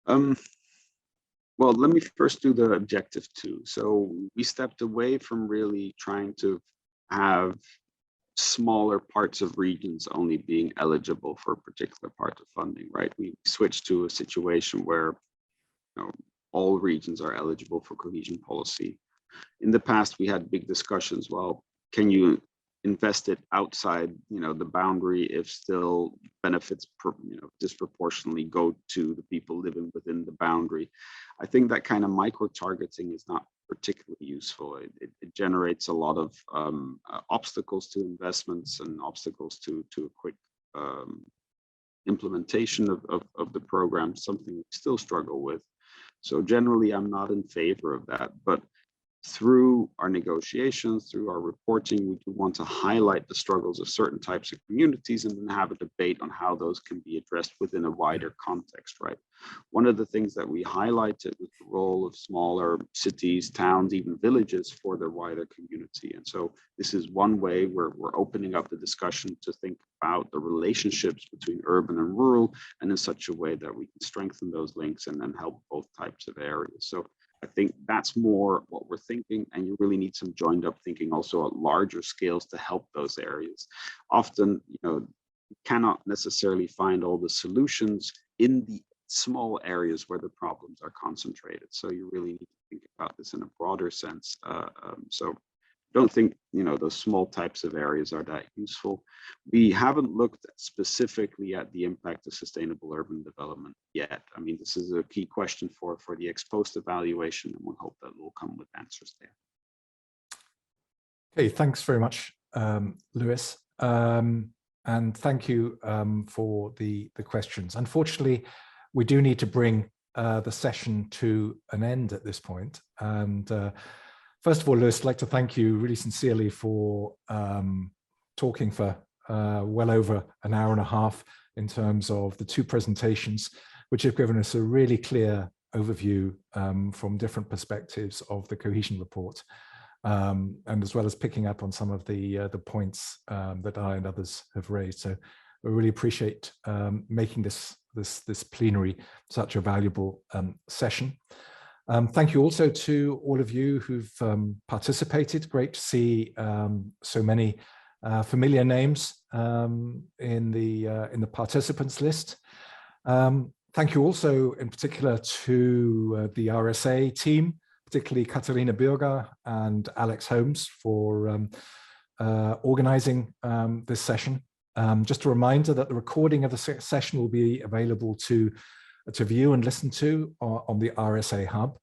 Well, let me first do the Objective 2. So we stepped away from really trying to have smaller parts of regions only being eligible for a particular part of funding, right? We switched to a situation where all regions are eligible for cohesion policy. In the past, we had big discussions. Well, can you invest it outside, the boundary if still benefits, disproportionately go to the people living within the boundary. I think that kind of micro-targeting is not particularly useful. It generates a lot of obstacles to investments and obstacles to a quick implementation of the program, something we still struggle with. So generally, I'm not in favor of that, but through our negotiations, through our reporting, we do want to highlight the struggles of certain types of communities and then have a debate on how those can be addressed within a wider context, right? One of the things that we highlighted was the role of smaller cities, towns, even villages for their wider community. And so this is one way where we're opening up the discussion to think about the relationships between urban and rural, and in such a way that we can strengthen those links and then help both types of areas. So I think that's more what we're thinking, and you really need some joined up thinking also at larger scales to help those areas. Often, you cannot necessarily find all the solutions in the small areas where the problems are concentrated. So you really need to think about this in a broader sense. So don't think, those small types of areas are that useful. We haven't looked specifically at the impact of sustainable urban development yet. I mean, this is a key question for the ex post evaluation, and we hope that we'll come with answers there. Okay, thanks very much, Lewis. And thank you for the questions. Unfortunately, we do need to bring the session to an end at this point. And first of all, Lewis, I'd like to thank you really sincerely for talking for well over an hour and a half in terms of the two presentations, which have given us a really clear overview from different perspectives of the cohesion report, and as well as picking up on some of the points that I and others have raised. So we really appreciate making this plenary such a valuable session. Thank you also to all of you who've participated. Great to see so many familiar names in the participants list. Thank you also in particular to the RSA team, particularly Katarina Bürger and Alex Holmes for organizing this session. Just a reminder that the recording of the session will be available to view and listen to on the RSA Hub.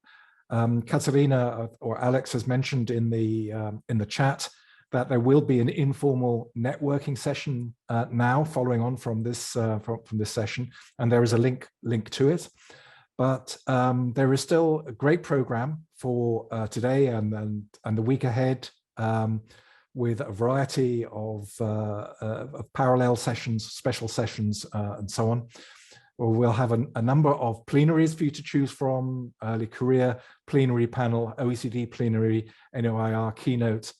Katarina or Alex has mentioned in the chat that there will be an informal networking session now following on from this session, and there is a link to it. But there is still a great program for today and the week ahead, with a variety of parallel sessions, special sessions, and so on. We'll have a number of plenaries for you to choose from: early career plenary panel, OECD plenary, NOIR keynote,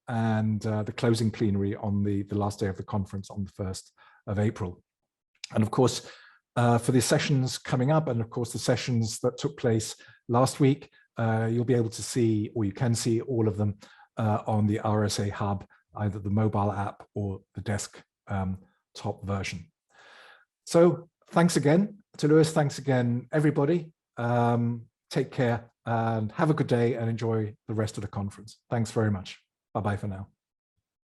and the closing plenary on the last day of the conference on the 1st of April. And of course, for the sessions coming up, and of course the sessions that took place last week, you'll be able to see, or you can see all of them on the RSA Hub, either the mobile app or the desktop version. So thanks again to Lewis. Thanks again, everybody. Take care and have a good day and enjoy the rest of the conference. Thanks very much. Bye-bye for now.